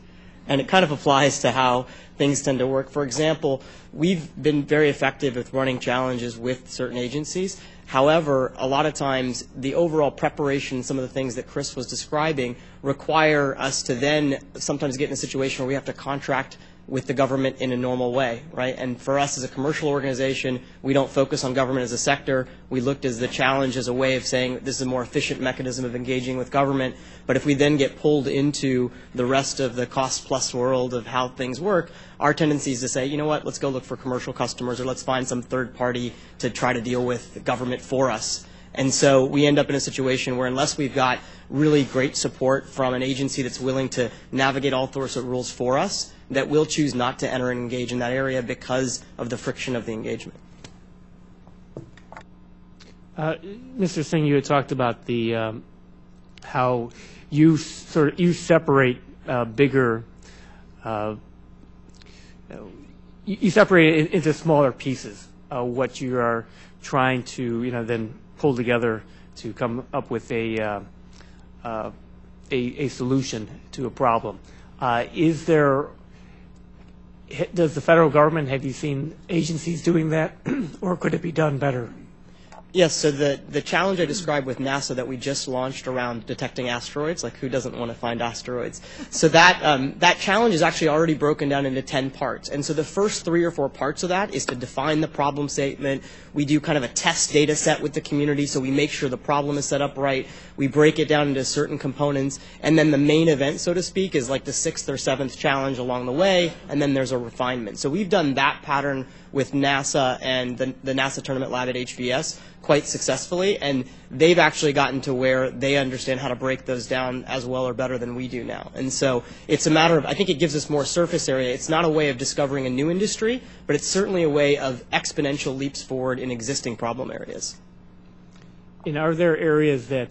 And it kind of applies to how things tend to work. For example, we've been very effective with running challenges with certain agencies. However, a lot of times the overall preparation, some of the things that Chris was describing, require us to then sometimes get in a situation where we have to contract with the government in a normal way, right? And for us as a commercial organization, we don't focus on government as a sector. We looked as the challenge as a way of saying this is a more efficient mechanism of engaging with government. But if we then get pulled into the rest of the cost-plus world of how things work, our tendency is to say, you know what, let's go look for commercial customers, or let's find some third party to try to deal with the government for us. And so we end up in a situation where unless we've got really great support from an agency that's willing to navigate all sorts of rules for us, that we'll choose not to enter and engage in that area because of the friction of the engagement. Mr. Singh, you had talked about the how you separate bigger. You separate it into smaller pieces. What you are trying to then pull together to come up with a solution to a problem. Does the federal government, have you seen agencies doing that, or could it be done better? Yes, so the challenge I described with NASA that we just launched around detecting asteroids, like who doesn't want to find asteroids? So that challenge is actually already broken down into 10 parts. And so the first 3 or 4 parts of that is to define the problem statement. We do kind of a test data set with the community, so we make sure the problem is set up right. We break it down into certain components. And then the main event, so to speak, is like the 6th or 7th challenge along the way, and then there's a refinement. So we've done that pattern with NASA and the NASA Tournament Lab at HBS quite successfully, and they've actually gotten to where they understand how to break those down as well or better than we do now. And so it's a matter of, I think it gives us more surface area. It's not a way of discovering a new industry, but it's certainly a way of exponential leaps forward in existing problem areas. And are there areas that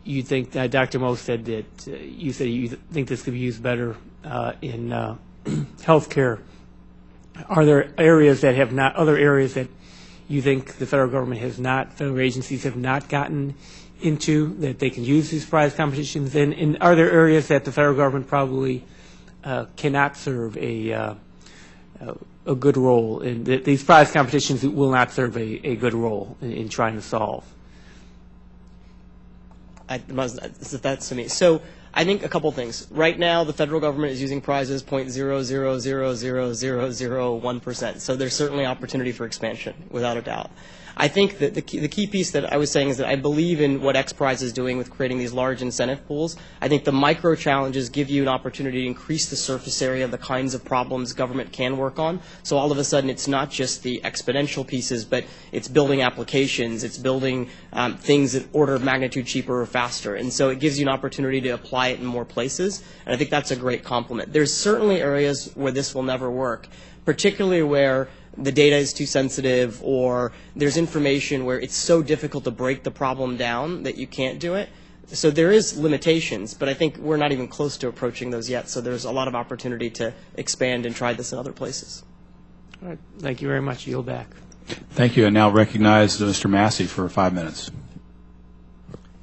you think, Dr. Moe said that you think this could be used better in healthcare? Are there areas that have not, other areas that you think the federal government has not, federal agencies have not gotten into that they can use these prize competitions in? And are there areas that the federal government probably cannot serve a good role in? These prize competitions will not serve a good role in trying to solve? That's to me. So I think a couple things. Right now, the federal government is using prizes 0.0000001%. So there's certainly opportunity for expansion, without a doubt. I think that the key piece that I was saying is that I believe in what XPRIZE is doing with creating these large incentive pools. I think the micro challenges give you an opportunity to increase the surface area of the kinds of problems government can work on. So all of a sudden, it's not just the exponential pieces, but it's building applications, it's building things that order of magnitude cheaper or faster. And so it gives you an opportunity to apply it in more places. And I think that's a great compliment. There's certainly areas where this will never work, particularly where the data is too sensitive, or there's information where it's so difficult to break the problem down that you can't do it. So there is limitations, but I think we're not even close to approaching those yet. So there's a lot of opportunity to expand and try this in other places. All right. Thank you very much. Yield back. Thank you. I now recognize Mr. Massey for 5 minutes.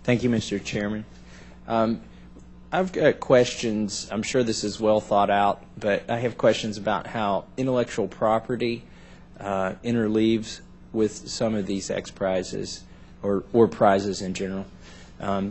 Thank you, Mr. Chairman. I've got questions. I'm sure this is well thought out, but I have questions about how intellectual property interleaves with some of these XPRIZEs or prizes in general.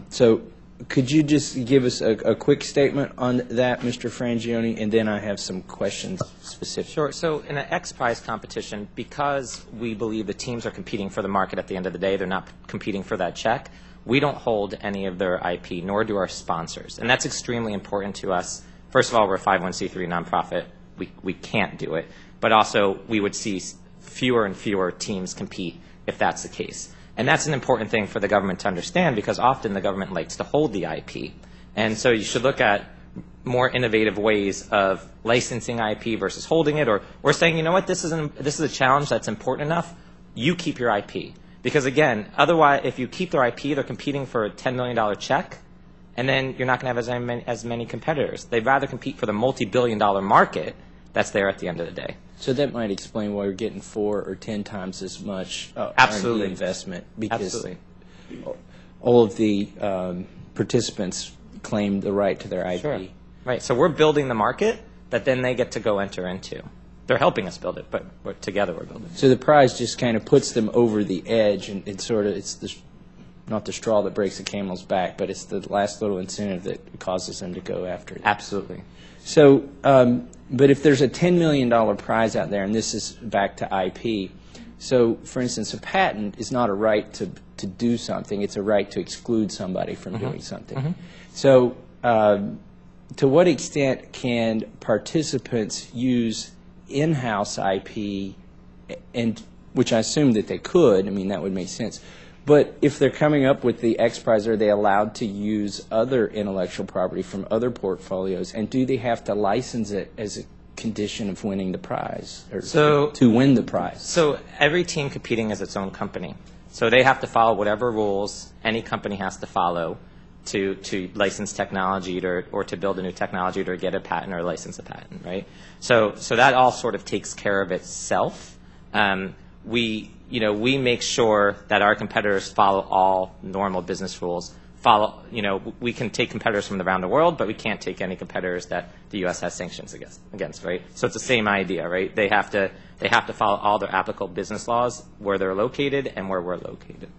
So could you just give us a quick statement on that, Mr. Frangione, and then I have some questions specific. Sure. So in an XPRIZE competition, because we believe the teams are competing for the market at the end of the day, they're not competing for that check, we don't hold any of their IP, nor do our sponsors. And that's extremely important to us. First of all, we're a 501c3 nonprofit. We can't do it. But also, we would see fewer and fewer teams compete if that's the case. And that's an important thing for the government to understand, because often the government likes to hold the IP. And so you should look at more innovative ways of licensing IP versus holding it, or saying, you know what, this is a challenge that's important enough, you keep your IP. Because again, otherwise, if you keep their IP, they're competing for a $10 million check, and then you're not going to have as many competitors. They'd rather compete for the multi-billion-dollar market that's there at the end of the day. So that might explain why we're getting 4 or 10 times as much Absolutely. R&D investment, because Absolutely. all of the participants claim the right to their IP. Sure. right? So we're building the market that then they get to go enter into. They're helping us build it, but together we're building it. So the prize just kind of puts them over the edge, and it's not the straw that breaks the camel's back, but it's the last little incentive that causes them to go after it. Absolutely. So, but if there's a $10 million prize out there, and this is back to IP, so for instance, a patent is not a right to do something, it's a right to exclude somebody from doing something. So to what extent can participants use in-house IP, and which I assume that they could, I mean, that would make sense. But if they're coming up with the XPRIZE, are they allowed to use other intellectual property from other portfolios, and do they have to license it as a condition of winning the prize, or to win the prize? So every team competing is its own company. So they have to follow whatever rules any company has to follow to license technology or to build a new technology or to get a patent or license a patent, right? So that all sort of takes care of itself. We make sure that our competitors follow all normal business rules. We can take competitors from around the world, but we can't take any competitors that the U.S. has sanctions against, right? So it's the same idea, right? They have to follow all their applicable business laws where they're located and where we're located.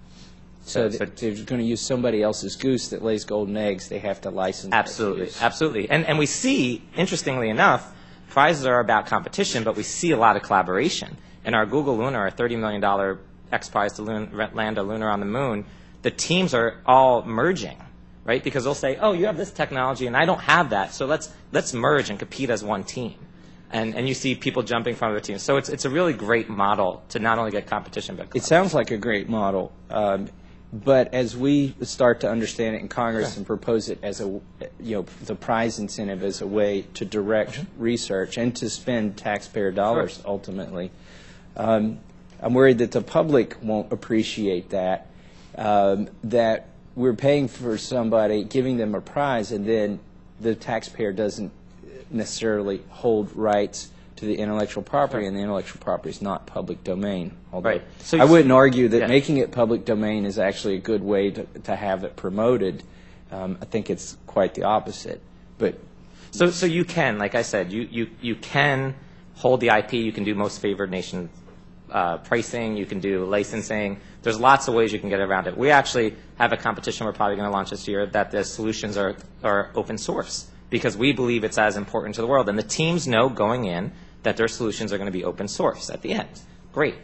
So if they're going to use somebody else's goose that lays golden eggs, they have to license. Absolutely, absolutely. And we see, interestingly enough, prizes are about competition, but we see a lot of collaboration. In our Google Lunar, a $30 million XPRIZE to land a Lunar on the moon, the teams are all merging, right? Because they'll say, oh, you have this technology and I don't have that, so let's merge and compete as one team. And you see people jumping from other teams. So it's a really great model to not only get competition, but collaboration. It sounds like a great model. But as we start to understand it in Congress and propose it as the prize incentive as a way to direct research and to spend taxpayer dollars ultimately, I'm worried that the public won't appreciate that, that we're paying for somebody, giving them a prize, and then the taxpayer doesn't necessarily hold rights to the intellectual property, and the intellectual property is not public domain. Although I wouldn't argue that making it public domain is actually a good way to have it promoted. I think it's quite the opposite. But so you can, like I said, you can hold the IP. You can do most favored nation pricing. You can do licensing. There's lots of ways you can get around it. We actually have a competition we're probably going to launch this year that the solutions are open source, because we believe it's as important to the world. And the teams know going in that their solutions are going to be open source at the end. Great.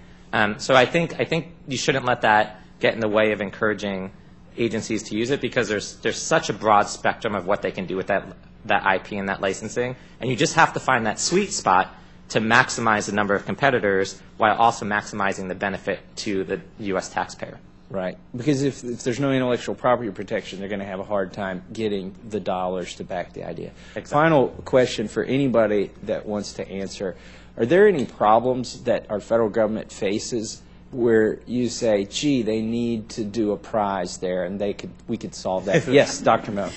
So I think you shouldn't let that get in the way of encouraging agencies to use it, because there's such a broad spectrum of what they can do with that IP and that licensing. And you just have to find that sweet spot to maximize the number of competitors while also maximizing the benefit to the U.S. taxpayer. Right. Because if there's no intellectual property protection, they're going to have a hard time getting the dollars to back the idea. Exactly. Final question for anybody that wants to answer. Are there any problems that our federal government faces where you say, gee, they need to do a prize there, and we could solve that? Yes, Dr. Mel.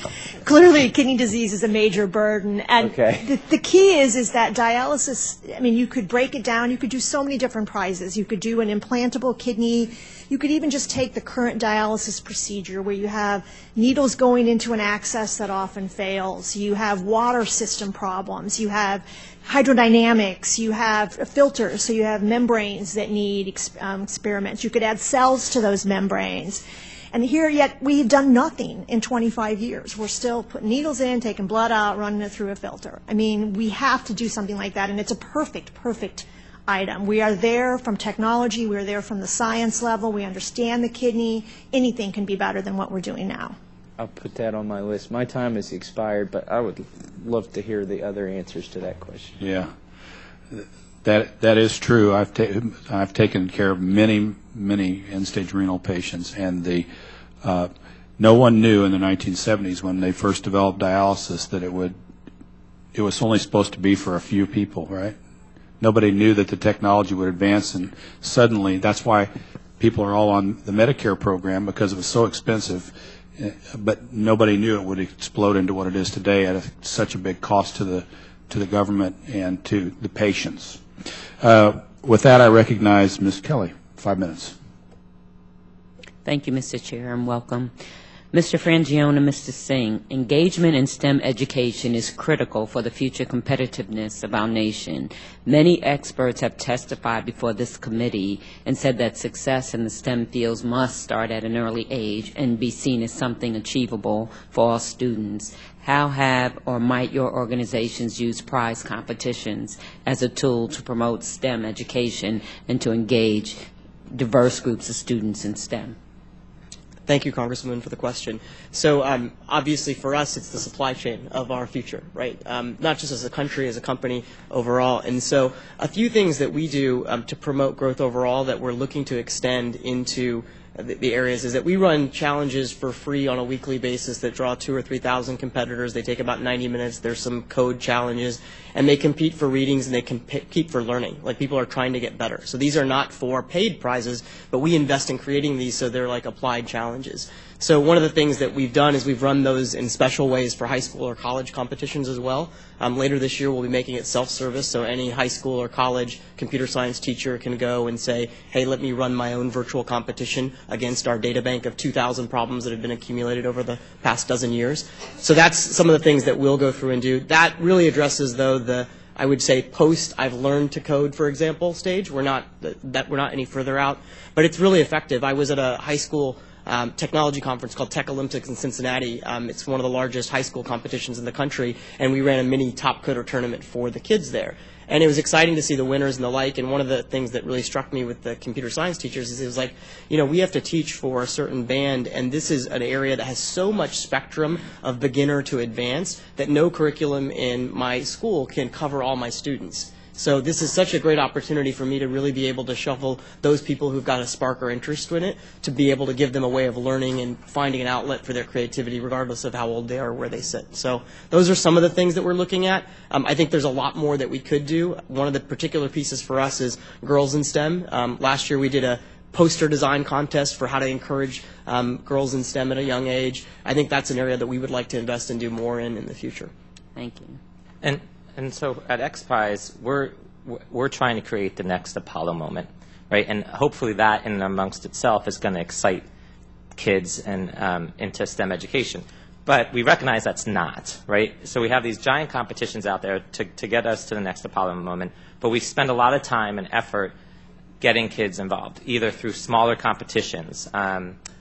Clearly, kidney disease is a major burden. And the key is that dialysis, I mean, you could break it down. You could do so many different prizes. You could do an implantable kidney. You could even just take the current dialysis procedure where you have needles going into an access that often fails. You have water system problems. You have hydrodynamics. You have filters, so you have membranes that need experiments. You could add cells to those membranes. And here, yet, we've done nothing in 25 years. We're still putting needles in, taking blood out, running it through a filter. I mean, we have to do something like that, and it's a perfect item. We are there from technology. We are there from the science level. We understand the kidney. Anything can be better than what we're doing now. I'll put that on my list. My time has expired, but I would love to hear the other answers to that question. Yeah, that is true. I've taken care of many end-stage renal patients, and no one knew in the 1970s when they first developed dialysis that it was only supposed to be for a few people, right? Nobody knew that the technology would advance, and suddenly that's why people are all on the Medicare program, because it was so expensive. But nobody knew it would explode into what it is today at such a big cost to the government and to the patients. With that, I recognize Ms. Kelly. 5 minutes. Thank you, Mr. Chair, and welcome. Mr. Frangione and Mr. Singh, engagement in STEM education is critical for the future competitiveness of our nation. Many experts have testified before this committee and said that success in the STEM fields must start at an early age and be seen as something achievable for all students. How have or might your organizations use prize competitions as a tool to promote STEM education and to engage diverse groups of students in STEM? Thank you, Congresswoman, for the question. So obviously for us, it's the supply chain of our future, right? Not just as a country, as a company overall. And so a few things that we do to promote growth overall that we're looking to extend into the areas is that we run challenges for free on a weekly basis that draw 2,000 or 3,000 competitors. They take about 90 minutes. There's some code challenges, and they compete for readings and they compete for learning. Like, people are trying to get better. So these are not for paid prizes, but we invest in creating these so they're like applied challenges. So one of the things that we've done is we've run those in special ways for high school or college competitions as well. Later this year, we'll be making it self-service, so any high school or college computer science teacher can go and say, hey, let me run my own virtual competition against our data bank of 2,000 problems that have been accumulated over the past dozen years. So that's some of the things that we'll go through and do. That really addresses, though, the, I would say, post I've learned to code, for example, stage. We're not any further out, but it's really effective. I was at a high school technology conference called Tech Olympics in Cincinnati. It's one of the largest high school competitions in the country, and we ran a mini top coder tournament for the kids there. And it was exciting to see the winners and the like, and one of the things that really struck me with the computer science teachers is it was like, you know, we have to teach for a certain band, and this is an area that has so much spectrum of beginner to advanced that no curriculum in my school can cover all my students. So this is such a great opportunity for me to really be able to shuffle those people who've got a spark or interest in it, to be able to give them a way of learning and finding an outlet for their creativity regardless of how old they are or where they sit. So those are some of the things that we're looking at. I think there's a lot more that we could do. One of the particular pieces for us is girls in STEM. Last year we did a poster design contest for how to encourage girls in STEM at a young age. I think that's an area that we would like to invest and do more in the future. Thank you. And so at XPRIZE, we're trying to create the next Apollo moment, right? And hopefully that in and amongst itself is going to excite kids and into STEM education. But we recognize that's not, right? So we have these giant competitions out there to get us to the next Apollo moment, but we spend a lot of time and effort getting kids involved, either through smaller competitions,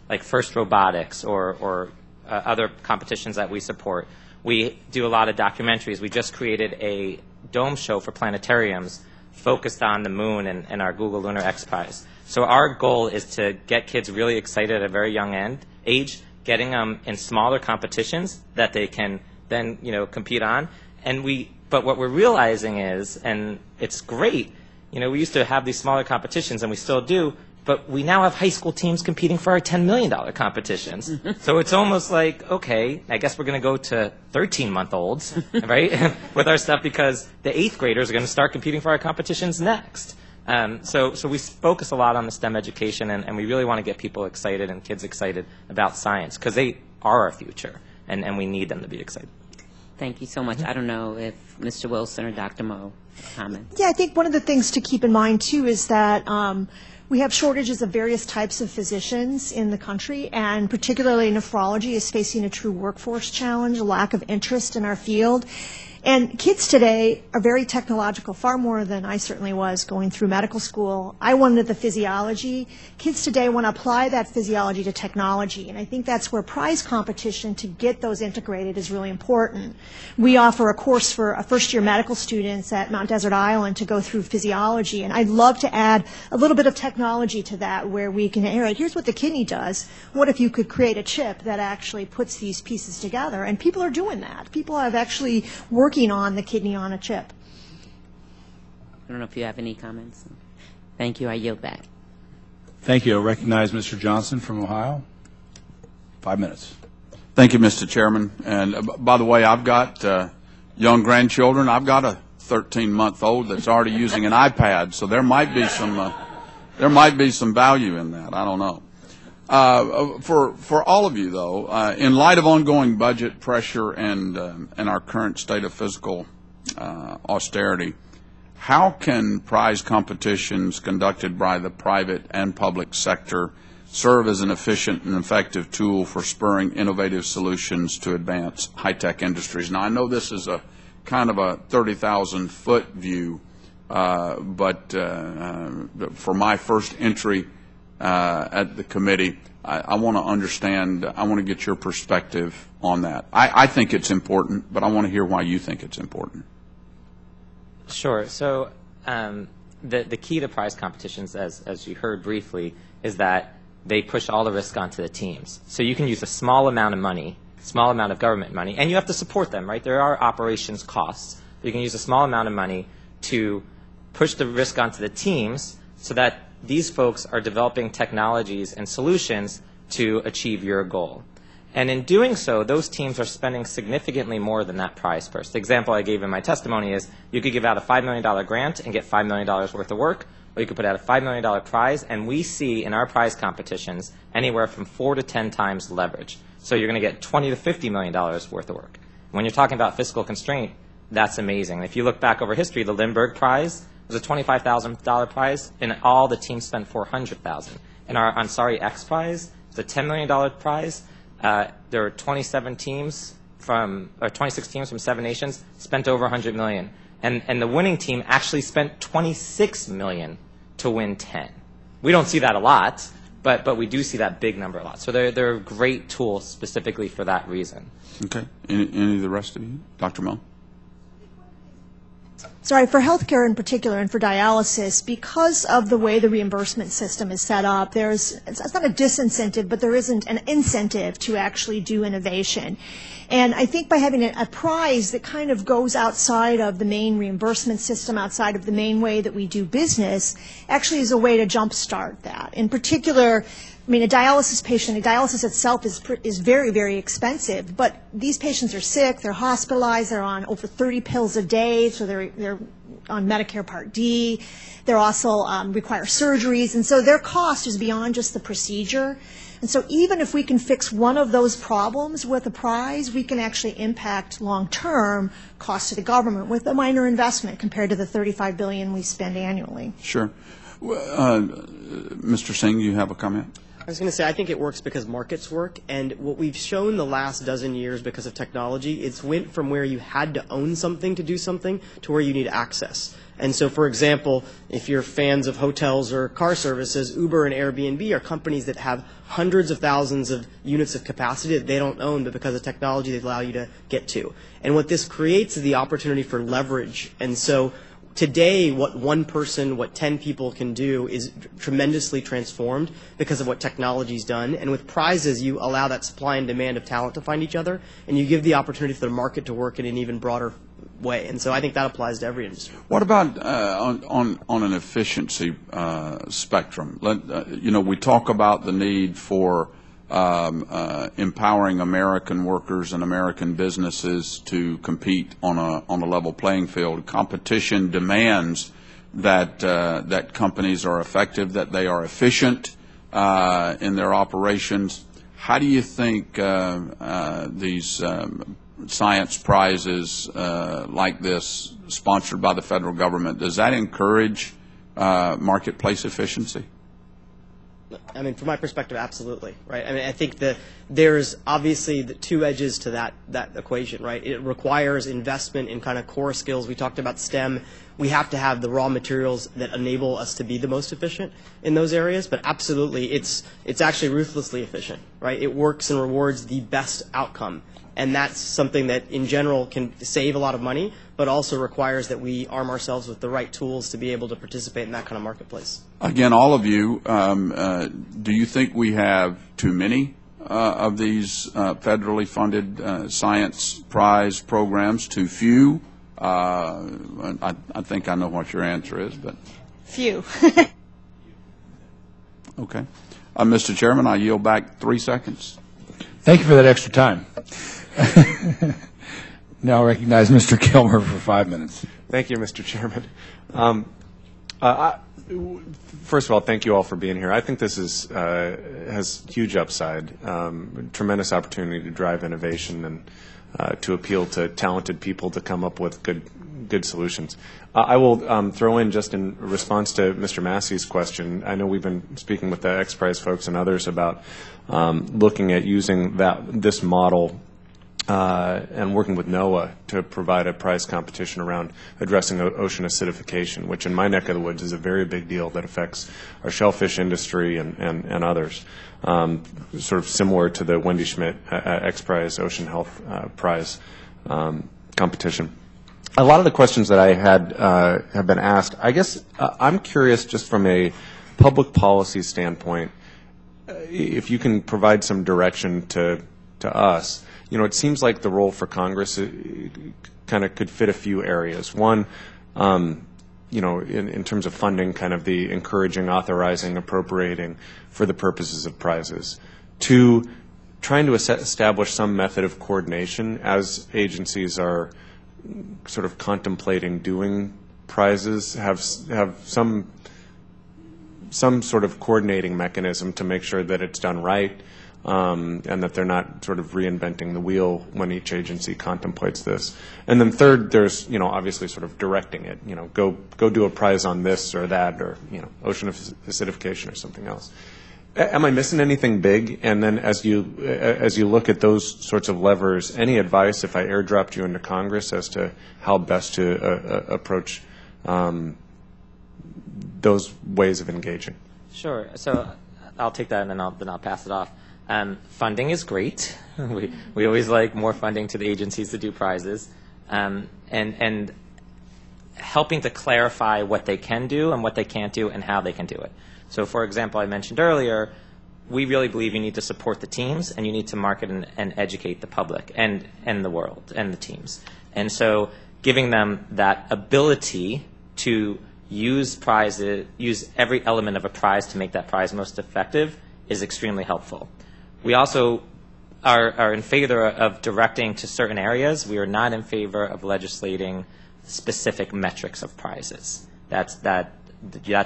like First Robotics or other competitions that we support. We do a lot of documentaries. We just created a dome show for planetariums focused on the moon and our Google Lunar XPRIZE. So our goal is to get kids really excited at a very young age, getting them in smaller competitions that they can then, you know, compete on. But what we're realizing is, and it's great, you know, we used to have these smaller competitions, and we still do, but we now have high school teams competing for our $10 million competitions. So it's almost like, okay, I guess we're going to go to 13-month-olds, right, with our stuff, because the 8th graders are going to start competing for our competitions next. So we focus a lot on the STEM education, and we really want to get people excited and kids excited about science, because they are our future, and we need them to be excited. Thank you so much. I don't know if Mr. Wilson or Dr. Moe comment. Yeah, I think one of the things to keep in mind, too, is that we have shortages of various types of physicians in the country, and particularly nephrology is facing a true workforce challenge, a lack of interest in our field. And kids today are very technological, far more than I certainly was going through medical school. I wanted the physiology. Kids today want to apply that physiology to technology, and I think that's where prize competition to get those integrated is really important. We offer a course for first-year medical students at Mount Desert Island to go through physiology, and I'd love to add a little bit of technology to that where we can, all right, here's what the kidney does. What if you could create a chip that actually puts these pieces together? And people are doing that. People have actually working on the kidney on a chip. I don't know if you have any comments. Thank you. I yield back. Thank you. I recognize Mr. Johnson from Ohio. 5 minutes. Thank you, Mr. Chairman. And by the way, I've got young grandchildren. I've got a 13-month-old that's already using an iPad, so there might be some value in that. I don't know. For all of you, though, in light of ongoing budget pressure and our current state of fiscal austerity, how can prize competitions conducted by the private and public sector serve as an efficient and effective tool for spurring innovative solutions to advance high-tech industries. Now, I know this is a kind of a 30,000-foot view, but for my first entry at the committee, I want to understand, I want to get your perspective on that. I think it's important, but I want to hear why you think it's important. Sure. So the key to prize competitions, as you heard briefly, is that they push all the risk onto the teams. So you can use a small amount of money, small amount of government money, and you have to support them, right? There are operations costs. You can use a small amount of money to push the risk onto the teams so that these folks are developing technologies and solutions to achieve your goal. And in doing so, those teams are spending significantly more than that prize purse. The example I gave in my testimony is you could give out a $5 million grant and get $5 million worth of work, or you could put out a $5 million prize, and we see in our prize competitions anywhere from 4 to 10 times leverage. So you're going to get $20 to $50 million worth of work. When you're talking about fiscal constraint, that's amazing. If you look back over history, the Lindbergh Prize was a $25,000 prize, and all the teams spent $400,000. And our Ansari X Prize is a $10 million prize. There were 26 teams from 7 nations spent over $100 million, and the winning team actually spent $26 million to win 10. We don't see that a lot, but we do see that big number a lot. So they're a great tool specifically for that reason. Okay. Any of the rest of you? Dr. Mo? Sorry, for healthcare in particular and for dialysis, because of the way the reimbursement system is set up, it's not a disincentive, but there isn't an incentive to actually do innovation. And I think by having a prize that kind of goes outside of the main reimbursement system, outside of the main way that we do business, actually is a way to jumpstart that. In particular, I mean, a dialysis itself is very, very expensive, but these patients are sick, they're hospitalized, they're on over 30 pills a day, so they're on Medicare Part D. They're also require surgeries, and so their cost is beyond just the procedure. And so even if we can fix one of those problems with a prize, we can actually impact long-term costs to the government with a minor investment compared to the $35 billion we spend annually. Sure. Mr. Singh, you have a comment? I was going to say, I think it works because markets work, and what we've shown the last dozen years because of technology, it's went from where you had to own something to do something to where you need access. And so, for example, if you're fans of hotels or car services, Uber and Airbnb are companies that have hundreds of thousands of units of capacity that they don't own, but because of technology they allow you to get to. And what this creates is the opportunity for leverage. And so today, what one person, what 10 people can do is tremendously transformed because of what technology's done. And with prizes, you allow that supply and demand of talent to find each other, and you give the opportunity for the market to work in an even broader way. And so I think that applies to every industry. What about on an efficiency spectrum? We talk about the need for empowering American workers and American businesses to compete on a level playing field. Competition demands that companies are effective, that they are efficient in their operations. How do you think these science prizes like this, sponsored by the federal government, does that encourage marketplace efficiency? I mean, from my perspective, absolutely, right? I mean, I think that there's obviously the two edges to that equation, right? It requires investment in kind of core skills. We talked about STEM. We have to have the raw materials that enable us to be the most efficient in those areas, but absolutely, it's actually ruthlessly efficient, right? It works and rewards the best outcome. And that's something that, in general, can save a lot of money, but also requires that we arm ourselves with the right tools to be able to participate in that kind of marketplace. Again, all of you, do you think we have too many of these federally funded science prize programs? Too few? I think I know what your answer is, but Few. Okay. Mr. Chairman, I yield back 3 seconds. Thank you for that extra time. Now I recognize Mr. Kilmer for 5 minutes. Thank you, Mr. Chairman. First of all, thank you all for being here. I think this has huge upside, tremendous opportunity to drive innovation and to appeal to talented people to come up with good solutions. I will throw in, just in response to Mr. Massey's question, I know we've been speaking with the XPRIZE folks and others about looking at using this model and working with NOAA to provide a prize competition around addressing ocean acidification, which in my neck of the woods is a very big deal that affects our shellfish industry and others, sort of similar to the Wendy Schmidt XPRIZE Ocean Health Prize competition. A lot of the questions that I had have been asked. I guess I'm curious, just from a public policy standpoint, if you can provide some direction to us. You know, it seems like the role for Congress kind of could fit a few areas. One, you know, in terms of funding, kind of the encouraging, authorizing, appropriating for the purposes of prizes. Two, trying to establish some method of coordination as agencies are sort of contemplating doing prizes, have some sort of coordinating mechanism to make sure that it's done right, and that they're not sort of reinventing the wheel when each agency contemplates this. And then third, there's, you know, obviously sort of directing it, you know, go do a prize on this or that, or, you know, ocean acidification or something else. Am I missing anything big? And then as you look at those sorts of levers, any advice if I airdropped you into Congress as to how best to approach those ways of engaging? Sure. So I'll take that and then I'll pass it off. Funding is great. we always like more funding to the agencies to do prizes, and helping to clarify what they can do and what they can't do and how they can do it. So, for example, I mentioned earlier, we really believe you need to support the teams and you need to market and educate the public and the world and the teams. And so giving them that ability to use prizes, use every element of a prize to make that prize most effective is extremely helpful. We also are in favor of directing to certain areas. We are not in favor of legislating specific metrics of prizes. That's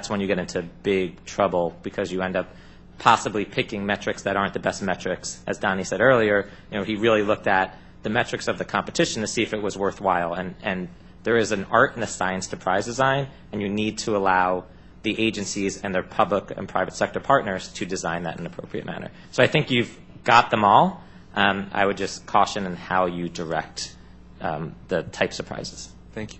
when you get into big trouble, because you end up possibly picking metrics that aren't the best metrics. As Donnie said earlier, you know, he really looked at the metrics of the competition to see if it was worthwhile. And there is an art and a science to prize design, and you need to allow the agencies and their public and private sector partners to design that in an appropriate manner. So I think you've got them all. I would just caution in how you direct the types of prizes. Thank you.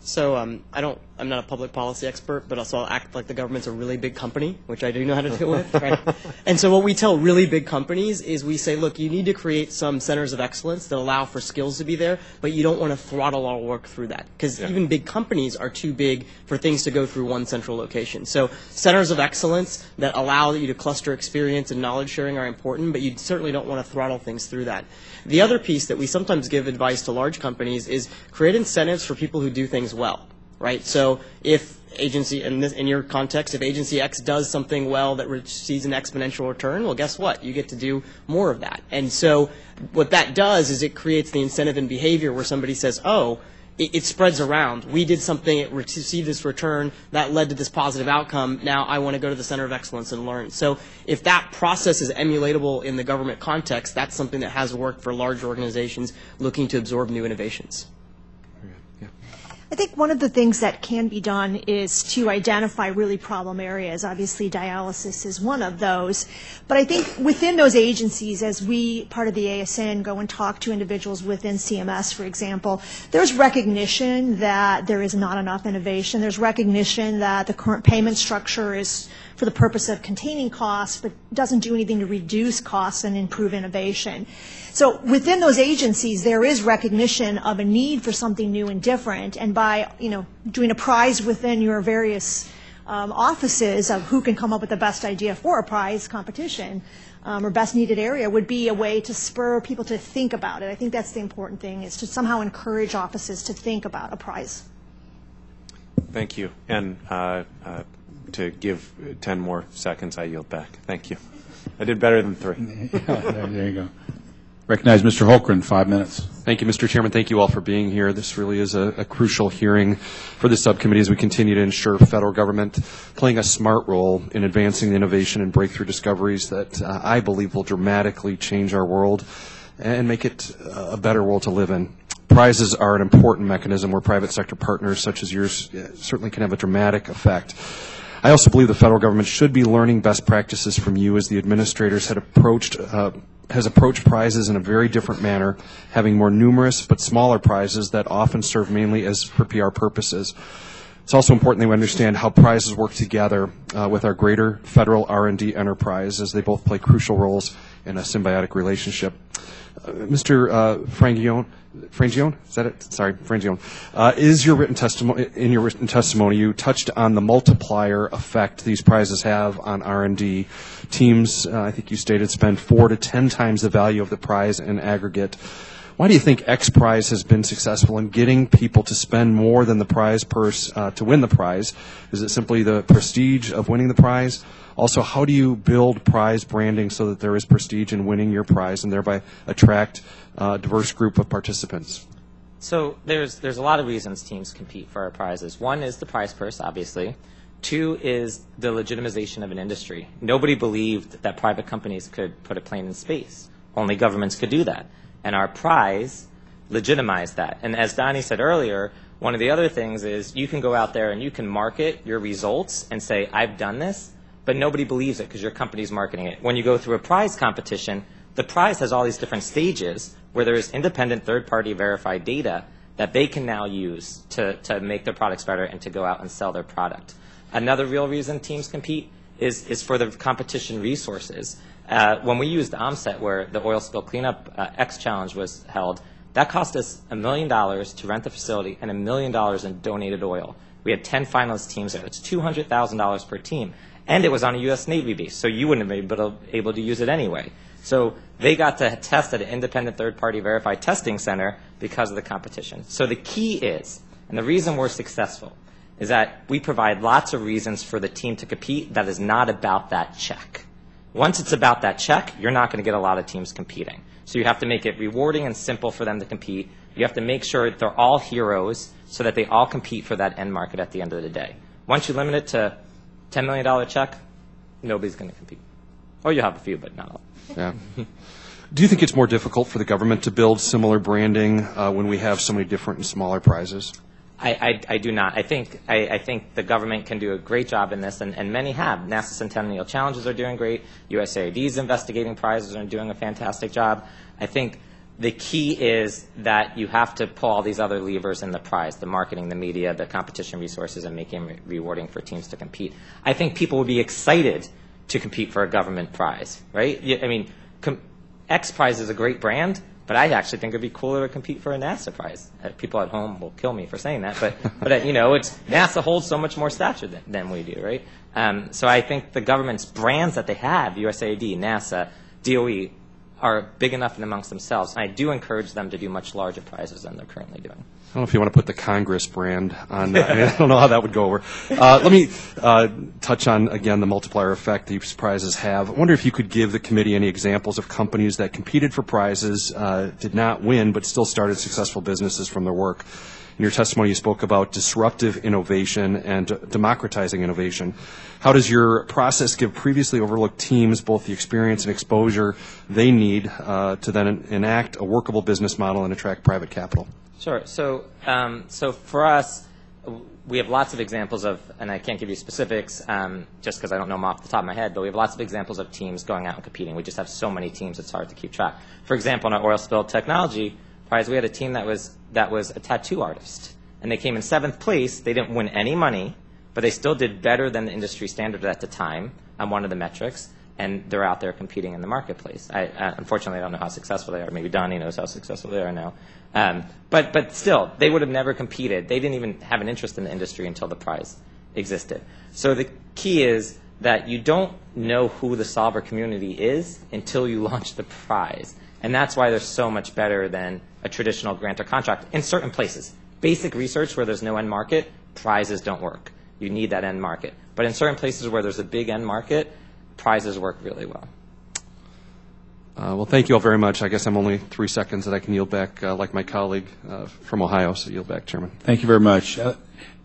So I'm not a public policy expert, but also I'll act like the government's a really big company, which I do know how to deal with. Right? And so what we tell really big companies is we say, look, you need to create some centers of excellence that allow for skills to be there, but you don't want to throttle our work through that, because even big companies are too big for things to go through one central location. So centers of excellence that allow you to cluster experience and knowledge sharing are important, but you certainly don't want to throttle things through that. The other piece that we sometimes give advice to large companies is create incentives for people who do things well, right? So if agency, in your context, if agency X does something well that receives an exponential return, well, guess what? You get to do more of that. And so what that does is it creates the incentive and behavior where somebody says, oh, it spreads around. We did something, it received this return, that led to this positive outcome. Now I want to go to the Center of Excellence and learn. So if that process is emulatable in the government context, that's something that has worked for large organizations looking to absorb new innovations. I think one of the things that can be done is to identify really problem areas. Obviously, dialysis is one of those. But I think within those agencies, as we, part of the ASN, go and talk to individuals within CMS, for example, there's recognition that there is not enough innovation. There's recognition that the current payment structure is for the purpose of containing costs, but doesn't do anything to reduce costs and improve innovation. So within those agencies, there is recognition of a need for something new and different, and by doing a prize within your various offices of who can come up with the best idea for a prize competition or best needed area would be a way to spur people to think about it. I think that's the important thing, is to somehow encourage offices to think about a prize. Thank you. And to give 10 more seconds, I yield back. Thank you. I did better than 3. There you go. Recognize Mr. Holcren, 5 minutes. Thank you, Mr. Chairman. Thank you all for being here. This really is a crucial hearing for the subcommittee as we continue to ensure federal government playing a smart role in advancing the innovation and breakthrough discoveries that I believe will dramatically change our world and make it a better world to live in. prizes are an important mechanism where private sector partners such as yours certainly can have a dramatic effect. I also believe the federal government should be learning best practices from you, as the administrators has approached prizes in a very different manner, having more numerous but smaller prizes that often serve mainly as for PR purposes. It's also important that we understand how prizes work together with our greater federal R&D enterprise, as they both play crucial roles in a symbiotic relationship. Mr. Frangione, is that it? Sorry, Frangione. In your written testimony, you touched on the multiplier effect these prizes have on R&D. Teams, I think you stated, spend 4 to 10 times the value of the prize in aggregate. Why do you think XPRIZE has been successful in getting people to spend more than the prize purse to win the prize? Is it simply the prestige of winning the prize? Also, how do you build prize branding so that there is prestige in winning your prize and thereby attract a diverse group of participants? So there's a lot of reasons teams compete for our prizes. One is the prize purse, obviously. 2 is the legitimization of an industry. Nobody believed that private companies could put a plane in space. Only governments could do that. And our prize legitimized that. And as Donnie said earlier, one of the other things is you can go out there and you can market your results and say, I've done this, but nobody believes it because your company's marketing it. When you go through a prize competition, the prize has all these different stages where there is independent third-party verified data that they can now use to make their products better and to go out and sell their product. Another real reason teams compete is for the competition resources. When we used OMSET, where the oil spill cleanup X challenge was held, that cost us $1 million to rent the facility and $1 million in donated oil. We had 10 finalist teams there. That's $200,000 per team. And it was on a U.S. Navy base, so you wouldn't have been able to use it anyway. So they got to test at an independent third-party verified testing center because of the competition. So the key is, and the reason we're successful, is that we provide lots of reasons for the team to compete that is not about that check. Once it's about that check, you're not going to get a lot of teams competing. So you have to make it rewarding and simple for them to compete. You have to make sure that they're all heroes so that they all compete for that end market at the end of the day. Once you limit it to $10 million check, nobody's going to compete. Or you'll have a few, but not all. Yeah. Do you think it's more difficult for the government to build similar branding when we have so many different and smaller prizes? I do not. I think the government can do a great job in this, and many have. NASA Centennial Challenges are doing great. USAID's investigating prizes are doing a fantastic job. I think the key is that you have to pull all these other levers in the prize, the marketing, the media, the competition resources, and making it rewarding for teams to compete. I think people would be excited to compete for a government prize, right? I mean, XPRIZE is a great brand, but I actually think it'd be cooler to compete for a NASA prize. People at home will kill me for saying that, but you know, NASA holds so much more stature than we do, right? So I think the government's brands that they have, USAID, NASA, DOE, are big enough and amongst themselves. And I do encourage them to do much larger prizes than they're currently doing. I don't know if you want to put the Congress brand on. I don't know how that would go over. Let me touch on, again, the multiplier effect these prizes have. I wonder if you could give the committee any examples of companies that competed for prizes, did not win, but still started successful businesses from their work. In your testimony, you spoke about disruptive innovation and democratizing innovation. How does your process give previously overlooked teams both the experience and exposure they need to then enact a workable business model and attract private capital? Sure. So for us, we have lots of examples of, and I can't give you specifics just because I don't know them off the top of my head, but we have lots of examples of teams going out and competing. We just have so many teams, it's hard to keep track. For example, in our oil spill technology prize, we had a team that was a tattoo artist, and they came in 7th place. They didn't win any money, but they still did better than the industry standard at the time on one of the metrics, and they're out there competing in the marketplace. Unfortunately, I don't know how successful they are. Maybe Donnie knows how successful they are now. But still, they would have never competed. They didn't even have an interest in the industry until the prize existed. So the key is that you don't know who the solver community is until you launch the prize. And that's why they're so much better than a traditional grant or contract in certain places. Basic research where there's no end market, prizes don't work. You need that end market. But in certain places where there's a big end market, prizes work really well. Well, thank you all very much. I guess I'm only 3 seconds that I can yield back, like my colleague from Ohio, so yield back, Chairman. Thank you very much. At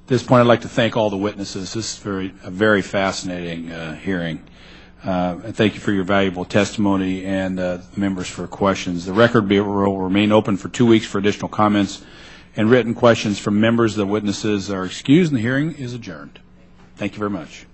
this point, I'd like to thank all the witnesses. This is a very fascinating hearing. And thank you for your valuable testimony and members for questions. The record will remain open for 2 weeks for additional comments and written questions from members. The witnesses are excused and the hearing is adjourned. Thank you very much.